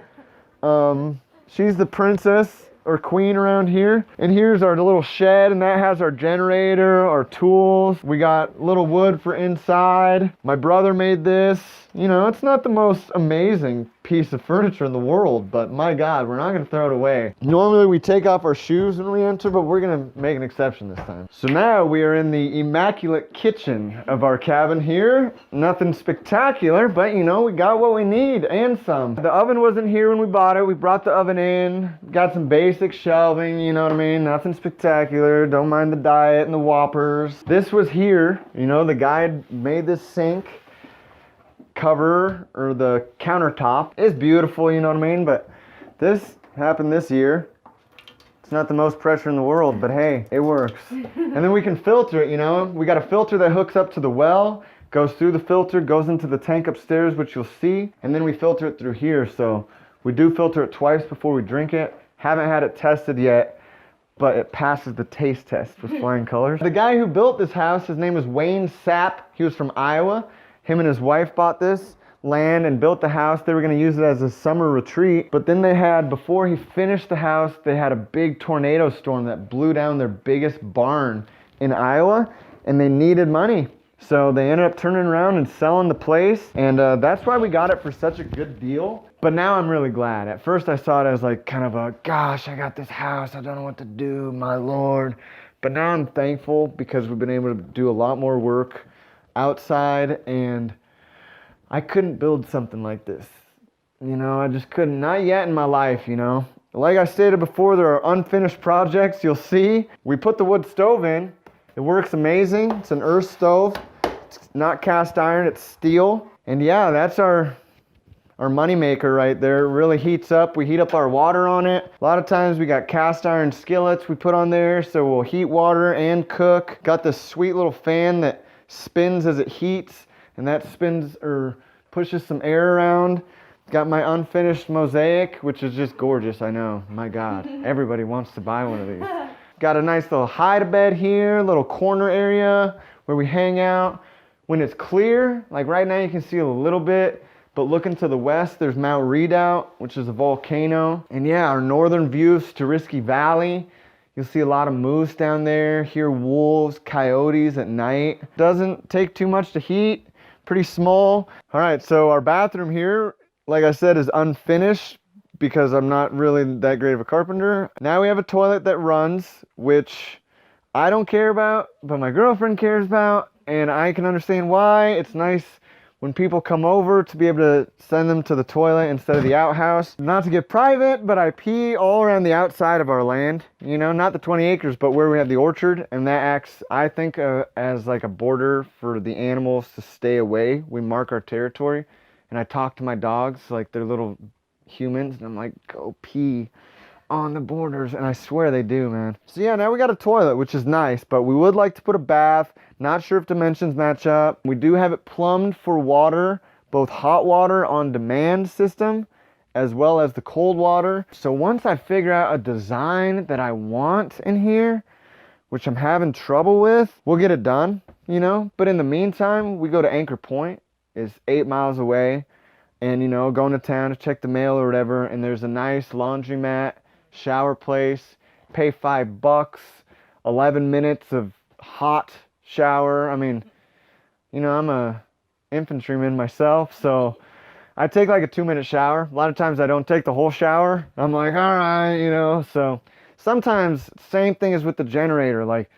She's the princess or queen around here. And here's our little shed, and that has our generator, our tools. We got little wood for inside. My brother made this. You know, it's not the most amazing piece of furniture in the world, but my God, we're not gonna throw it away. Normally we take off our shoes when we enter, but we're gonna make an exception this time. So now we are in the immaculate kitchen of our cabin here. Nothing spectacular, but you know, we got what we need and some. The oven wasn't here when we bought it. We brought the oven in, got some basic shelving, you know what I mean? Nothing spectacular. Don't mind the diet and the Whoppers. This was here, you know, the guy had made this sink cover, or the countertop is beautiful, you know what I mean, but this happened this year. It's not the most pressure in the world, but hey, it works. And then we can filter it, you know. We got a filter that hooks up to the well, goes through the filter, goes into the tank upstairs, which you'll see, and then we filter it through here. So we do filter it twice before we drink it. Haven't had it tested yet, but it passes the taste test with flying colors. The guy who built this house, his name is Wayne Sapp. He was from Iowa. Him and his wife bought this land and built the house. They were going to use it as a summer retreat, but then before he finished the house, they had a big tornado storm that blew down their biggest barn in Iowa, and they needed money. So they ended up turning around and selling the place, and that's why we got it for such a good deal. But now I'm really glad. At first I saw it as like kind of a, gosh, I got this house, I don't know what to do, my Lord. But now I'm thankful because we've been able to do a lot more work outside, and I couldn't build something like this. You know, I just couldn't, not yet in my life, you know. Like I stated before, there are unfinished projects. You'll see, we put the wood stove in. It works amazing. It's an earth stove. It's not cast iron, it's steel. And yeah, that's our money maker right there. It really heats up. We heat up our water on it. A lot of times we got cast iron skillets we put on there, so we'll heat water and cook. Got this sweet little fan that spins as it heats, and that spins or pushes some air around. Got my unfinished mosaic, which is just gorgeous, I know. My God, everybody wants to buy one of these. Got a nice little hide-a-bed here, little corner area where we hang out. When it's clear, like right now you can see a little bit, but looking to the west, there's Mount Redoubt, which is a volcano. And yeah, our northern view of Storiski Valley. You'll see a lot of moose down there, hear wolves, coyotes at night. Doesn't take too much to heat, pretty small. All right, so our bathroom here, like I said, is unfinished because I'm not really that great of a carpenter. Now we have a toilet that runs, which I don't care about, but my girlfriend cares about, and I can understand why. It's nice when people come over to be able to send them to the toilet instead of the outhouse. Not to get private, but I pee all around the outside of our land, you know, not the 20 acres, but where we have the orchard, and that acts, I think, as like a border for the animals to stay away. We mark our territory, and I talk to my dogs like they're little humans, and I'm like, go pee on the borders, and I swear they do, man. So yeah, now we got a toilet, which is nice, but we would like to put a bath. Not sure if dimensions match up. We do have it plumbed for water, both hot water on demand system as well as the cold water. So once I figure out a design that I want in here, which I'm having trouble with, we'll get it done, you know. But in the meantime, we go to Anchor Point. It's 8 miles away, and you know, going to town to check the mail or whatever, and there's a nice laundromat, shower place, pay $5, 11 minutes of hot shower. I mean, you know, I'm a infantryman myself, so I take like a 2-minute shower. A lot of times I don't take the whole shower. I'm like, all right, you know. So sometimes same thing as with the generator, like,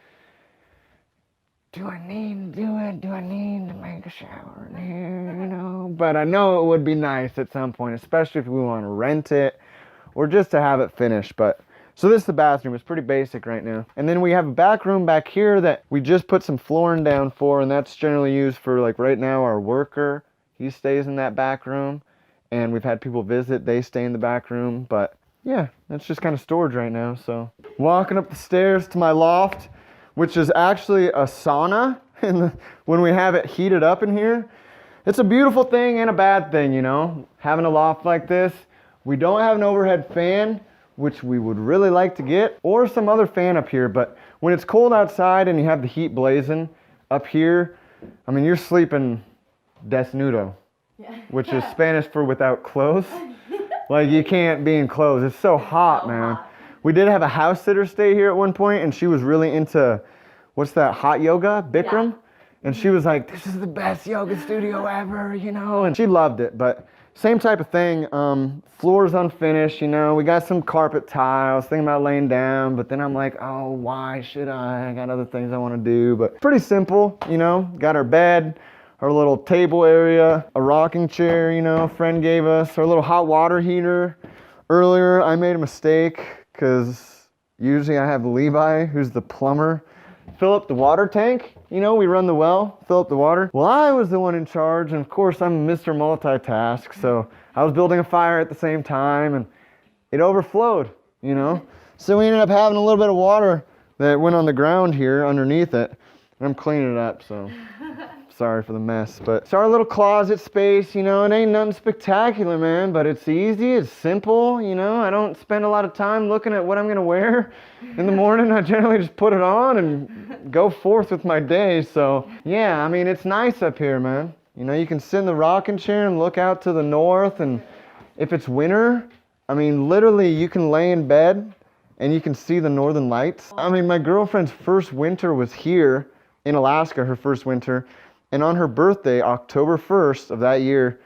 do I need to do it? Do I need to make a shower in here, you know? But I know it would be nice at some point, especially if we want to rent it or just to have it finished. But so this is the bathroom. It's pretty basic right now. And then we have a back room back here that we just put some flooring down for, and that's generally used for, like, right now our worker, he stays in that back room, and we've had people visit, they stay in the back room. But yeah, that's just kind of storage right now. So walking up the stairs to my loft, which is actually a sauna when we have it heated up in here. It's a beautiful thing and a bad thing, you know, having a loft like this. We don't have an overhead fan, which we would really like to get, or some other fan up here. But when it's cold outside and you have the heat blazing up here, I mean, you're sleeping desnudo, which is Spanish for without clothes. Like, you can't be in clothes. It's so hot, man. We did have a house sitter stay here at one point, and she was really into, what's that, hot yoga, Bikram? Yeah. And she was like, this is the best yoga studio ever, you know, and she loved it. But same type of thing, floor's unfinished, you know, we got some carpet tiles, thinking about laying down, but then I'm like, oh, why should I got other things I want to do. But pretty simple, you know, got our bed, our little table area, a rocking chair, you know, a friend gave us, our little hot water heater. Earlier, I made a mistake, because usually I have Levi, who's the plumber, fill up the water tank. You know, we run the well, fill up the water. Well, I was the one in charge, and of course I'm Mr. Multitask, so I was building a fire at the same time, and it overflowed, you know. So we ended up having a little bit of water that went on the ground here underneath it, and I'm cleaning it up, so sorry for the mess. But it's our little closet space, you know. It ain't nothing spectacular, man, but it's easy, it's simple, you know. I don't spend a lot of time looking at what I'm gonna wear in the morning. I generally just put it on and go forth with my day. So yeah, I mean, it's nice up here, man. You know, you can sit in the rocking chair and look out to the north, and if it's winter, I mean, literally you can lay in bed and you can see the northern lights. I mean, my girlfriend's first winter was here in Alaska, her first winter. And on her birthday, October 1st of that year,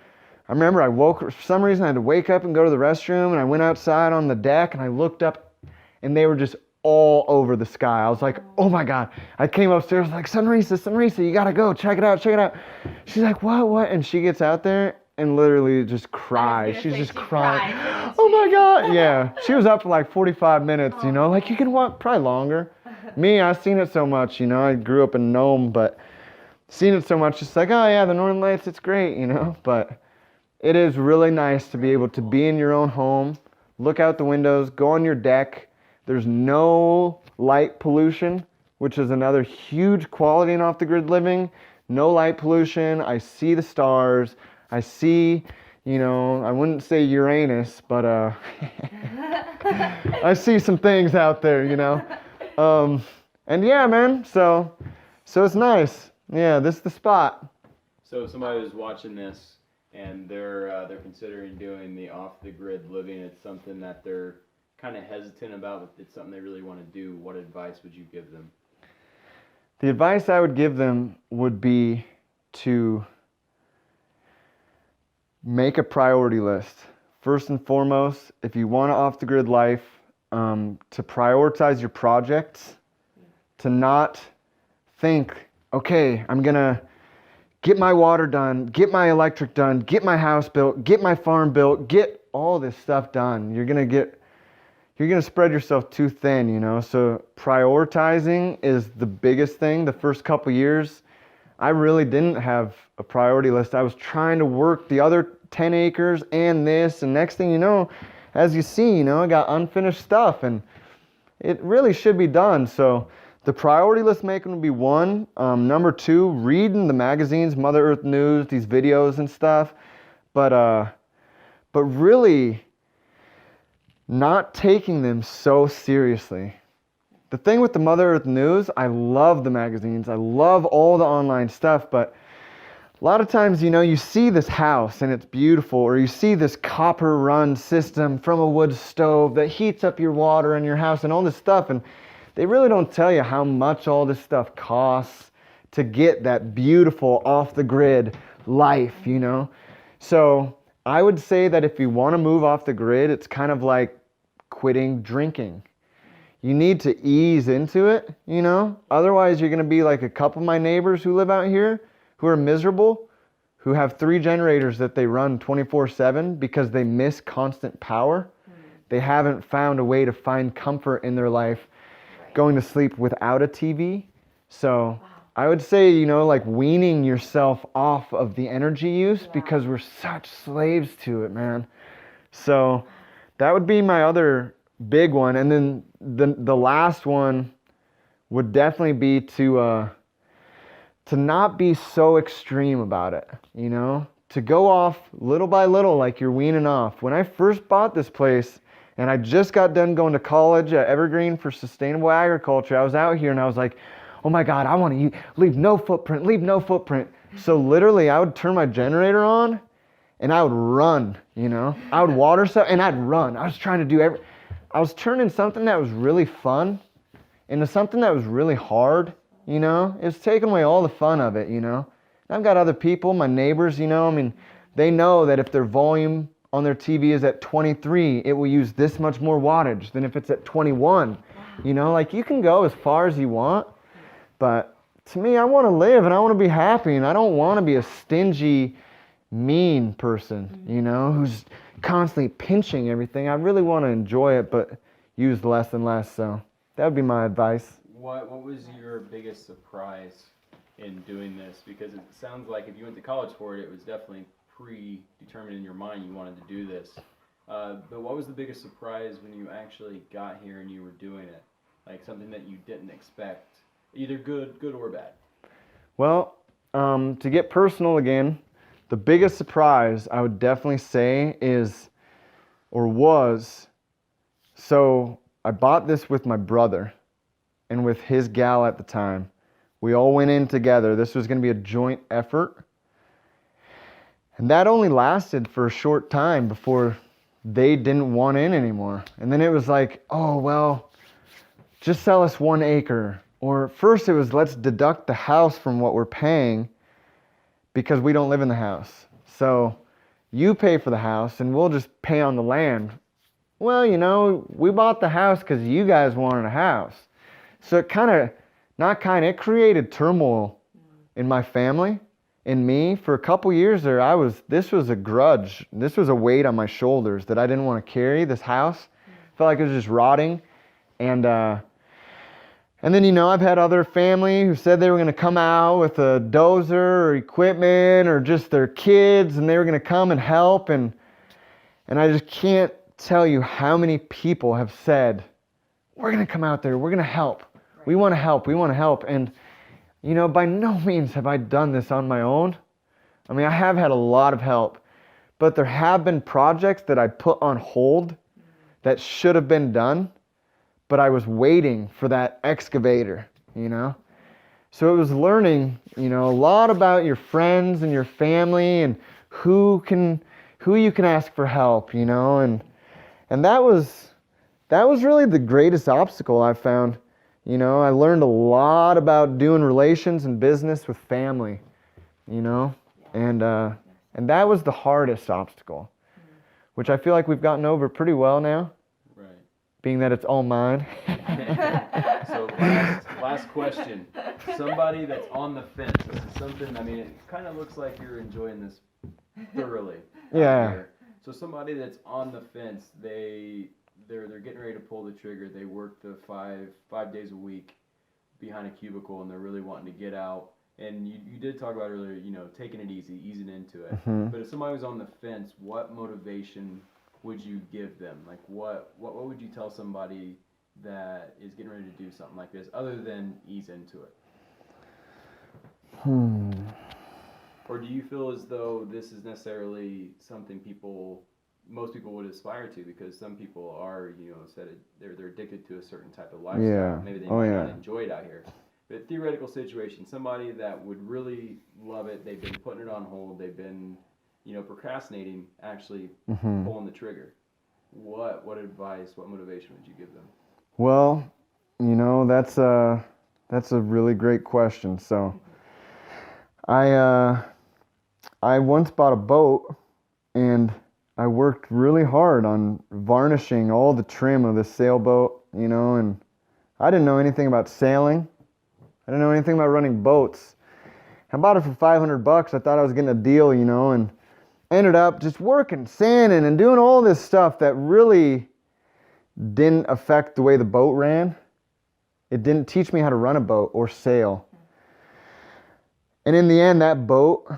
I remember I woke up, for some reason I had to wake up and go to the restroom, and I went outside on the deck and I looked up and they were just all over the sky. I was like, oh my God. I came upstairs like, Sunrisa, you gotta go, check it out. She's like, what? And she gets out there and literally just cries. She's just crying. Oh my God. Yeah, she was up for like 45 minutes, you know, like you can walk probably longer. Me, I've seen it so much, you know, I grew up in Nome, but seen it so much, it's like, oh yeah, the Northern Lights, it's great, you know. But it is really nice to be able to be in your own home, look out the windows, go on your deck. There's no light pollution, which is another huge quality in off-the-grid living. No light pollution. I see the stars. I see, you know, I wouldn't say Uranus, but I see some things out there, you know. And yeah, man, so it's nice. Yeah, this is the spot. So if somebody was watching this and they're considering doing the off-the-grid living, it's something that they're kind of hesitant about, but it's something they really want to do, what advice would you give them? The advice I would give them would be to make a priority list. First and foremost, if you want an off-the-grid life, to prioritize your projects, to not think, okay, I'm going to get my water done, get my electric done, get my house built, get my farm built, get all this stuff done. You're going to spread yourself too thin, you know? So prioritizing is the biggest thing. The first couple years, I really didn't have a priority list. I was trying to work the other 10 acres and this, and next thing you know, as you see, you know, I got unfinished stuff, and it really should be done. So the priority list making would be one. Number two, reading the magazines, Mother Earth News, these videos and stuff. But really not taking them so seriously. The thing with the Mother Earth News, I love the magazines. I love all the online stuff, but a lot of times, you know, you see this house and it's beautiful, or you see this copper run system from a wood stove that heats up your water in your house and all this stuff, and they really don't tell you how much all this stuff costs to get that beautiful off the grid life, you know? So I would say that if you want to move off the grid, it's kind of like quitting drinking. You need to ease into it, you know? Otherwise, you're going to be like a couple of my neighbors who live out here who are miserable, who have 3 generators that they run 24/7 because they miss constant power. They haven't found a way to find comfort in their life going to sleep without a TV. So I would say, you know, like weaning yourself off of the energy use because we're such slaves to it, man. So that would be my other big one. And then the last one would definitely be to not be so extreme about it, you know? To go off little by little like you're weaning off. When I first bought this place, and I just got done going to college at Evergreen for sustainable agriculture, I was out here and I was like, oh my God, I want to leave no footprint, leave no footprint. So literally I would turn my generator on and I would run, you know? I would water stuff and I'd run. I was trying to do I was turning something that was really fun into something that was really hard, you know? It was taking away all the fun of it, you know? And I've got other people, my neighbors, you know, I mean, they know that if their volume on their TV is at 23, it will use this much more wattage than if it's at 21. You know, like you can go as far as you want, but to me, I want to live and I want to be happy, and I don't want to be a stingy, mean person, you know, who's constantly pinching everything. I really want to enjoy it, but use less and less. So that would be my advice. What was your biggest surprise in doing this? Because it sounds like if you went to college for it, it was definitely predetermined in your mind you wanted to do this. But what was the biggest surprise when you actually got here and you were doing it? Like something that you didn't expect, either good or bad? Well, to get personal again, the biggest surprise I would definitely say was, so I bought this with my brother and with his gal at the time. We all went in together. This was going to be a joint effort. And that only lasted for a short time before they didn't want in anymore. And then it was like, oh, well, just sell us 1 acre. Or first it was, let's deduct the house from what we're paying because we don't live in the house. So you pay for the house and we'll just pay on the land. Well, you know, we bought the house because you guys wanted a house. So it created turmoil in my family. In me, for a couple years there, this was a grudge. This was a weight on my shoulders that I didn't want to carry. This house felt like it was just rotting. And then, you know, I've had other family who said they were going to come out with a dozer or equipment or just their kids, and they were going to come and help. And I just can't tell you how many people have said, we're going to come out there. We're going to help. We want to help. We want to help. And you know, by no means have I done this on my own. I mean, I have had a lot of help, but there have been projects that I put on hold that should have been done, but I was waiting for that excavator, you know? So it was learning, you know, a lot about your friends and your family and who you can ask for help, you know? And that was really the greatest obstacle I found. You know, I learned a lot about doing relations and business with family, you know, and that was the hardest obstacle, which I feel like we've gotten over pretty well now, right? Being that it's all mine. So Last question. Somebody that's on the fence. This is something, I mean, it kind of looks like you're enjoying this thoroughly. Yeah. Here. So somebody that's on the fence, they're getting ready to pull the trigger. They work the five days a week behind a cubicle, and they're really wanting to get out. And you did talk about earlier, you know, taking it easy, easing into it. Mm-hmm. But if somebody was on the fence, what motivation would you give them? Like, what would you tell somebody that is getting ready to do something like this, other than ease into it? Or do you feel as though this is necessarily something most people would aspire to, because some people are, you know, they're addicted to a certain type of lifestyle. Yeah. Maybe they might not enjoy it out here. But theoretical situation, somebody that would really love it, they've been putting it on hold, they've been, you know, procrastinating actually pulling the trigger. What advice, what motivation would you give them? Well, you know, that's a really great question. So I once bought a boat, and I worked really hard on varnishing all the trim of the sailboat, you know, and I didn't know anything about sailing. I didn't know anything about running boats. I bought it for $500. I thought I was getting a deal, you know, and ended up just working, sanding, and doing all this stuff that really didn't affect the way the boat ran. It didn't teach me how to run a boat or sail. And in the end, that boat,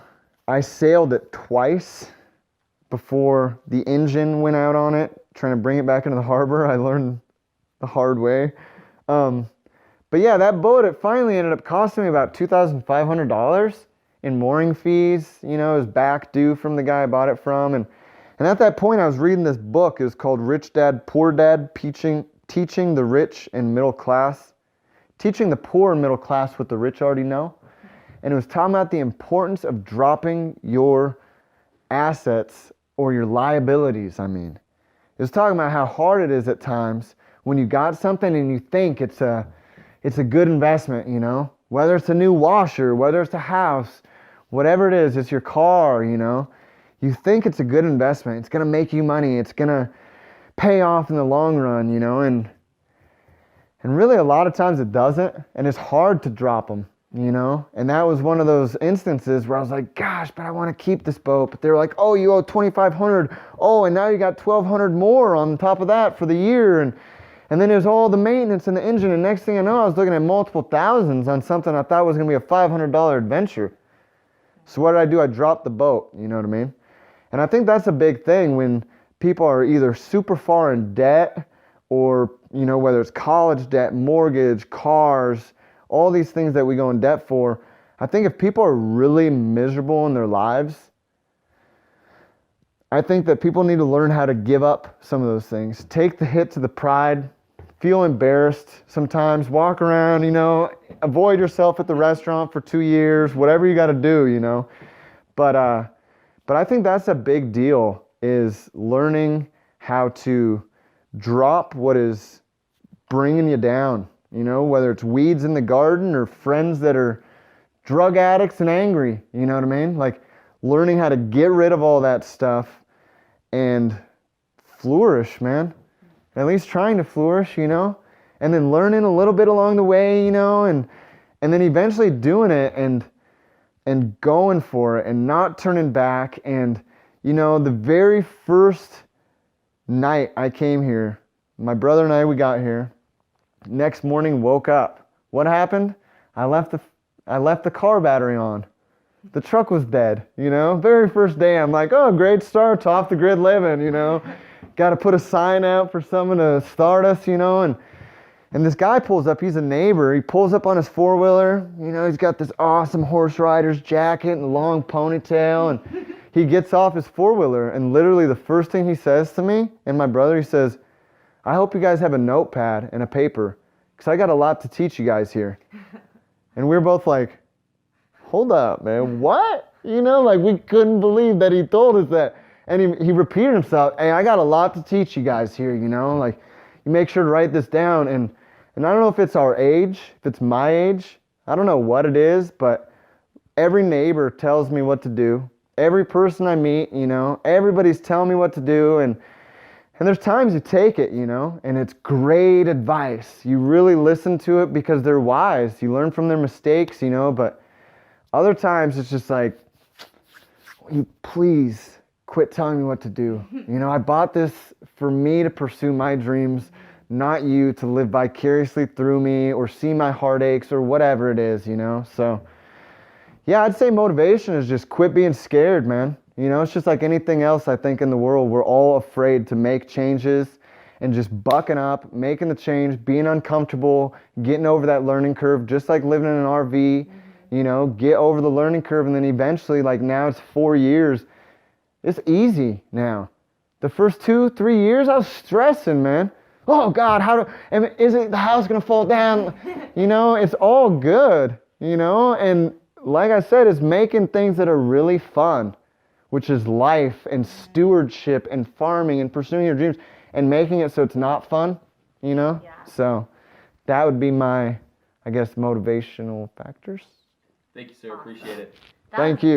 I sailed it twice before the engine went out on it, trying to bring it back into the harbor. I learned the hard way. But yeah, that boat, it finally ended up costing me about $2,500 in mooring fees. You know, it was back due from the guy I bought it from. And at that point, I was reading this book. It was called Rich Dad, Poor Dad, Teaching the Rich and Middle Class. Teaching the poor and middle class what the rich already know. And it was talking about the importance of dropping your assets or your liabilities, I mean. It was talking about how hard it is at times when you got something and you think it's a good investment, you know, whether it's a new washer, whether it's a house, whatever it is, it's your car, you know, you think it's a good investment. It's going to make you money. It's going to pay off in the long run, you know, and really a lot of times it doesn't, and it's hard to drop them, you know, and that was one of those instances where I was like, gosh, but I want to keep this boat. But they were like, oh, you owe $2,500. Oh, and now you got $1,200 more on top of that for the year. And then there's all the maintenance and the engine, and next thing I know, I was looking at multiple thousands on something I thought was going to be a $500 adventure. So what did I do? I dropped the boat, you know what I mean? And I think that's a big thing when people are either super far in debt, or, you know, whether it's college debt, mortgage, cars, all these things that we go in debt for. I think if people are really miserable in their lives, I think that people need to learn how to give up some of those things. Take the hit to the pride. Feel embarrassed sometimes, walk around, you know, avoid yourself at the restaurant for 2 years, whatever you got to do, you know. But I think that's a big deal, is learning how to drop what is bringing you down, you know, whether it's weeds in the garden or friends that are drug addicts and angry, you know what I mean? Like learning how to get rid of all that stuff and flourish, man. At least trying to flourish, you know, and then learning a little bit along the way, you know, and then eventually doing it and going for it and not turning back. And, you know, the very first night I came here, my brother and I, we got here. Next morning, woke up. What happened? I left the car battery on. The truck was dead, you know. Very first day, I'm like, oh, great start, off the grid living, you know. Got to put a sign out for someone to start us, you know, and this guy pulls up. He's a neighbor. He pulls up on his four-wheeler. You know, he's got this awesome horse rider's jacket and a long ponytail, and he gets off his four-wheeler, and literally the first thing he says to me and my brother, he says, I hope you guys have a notepad and a paper, because I got a lot to teach you guys here. And we're both like, hold up, man, what? You know, like we couldn't believe that he told us that. And he repeated himself, hey, I got a lot to teach you guys here, you know, like you make sure to write this down. And I don't know if it's our age, if it's my age, I don't know what it is, but every neighbor tells me what to do. Every person I meet, you know, everybody's telling me what to do. And And there's times you take it, and it's great advice. You really listen to it because they're wise. You learn from their mistakes, but other times it's just like, will you please quit telling me what to do? I bought this for me to pursue my dreams, not you to live vicariously through me or see my heartaches or whatever it is, So, yeah, I'd say motivation is just quit being scared, man. It's just like anything else, I think, in the world. We're all afraid to make changes and just bucking up, making the change, being uncomfortable, getting over that learning curve, just like living in an RV, get over the learning curve. And then eventually, like now it's 4 years. It's easy now. The first 2-3 years, I was stressing, man. Oh, God, is the house going to fall down? It's all good, and like I said, it's making things that are really fun, which is life and stewardship and farming and pursuing your dreams and making it so it's not fun, Yeah. So that would be my, I guess, motivational factors. Thank you, sir. Appreciate it. Thank you.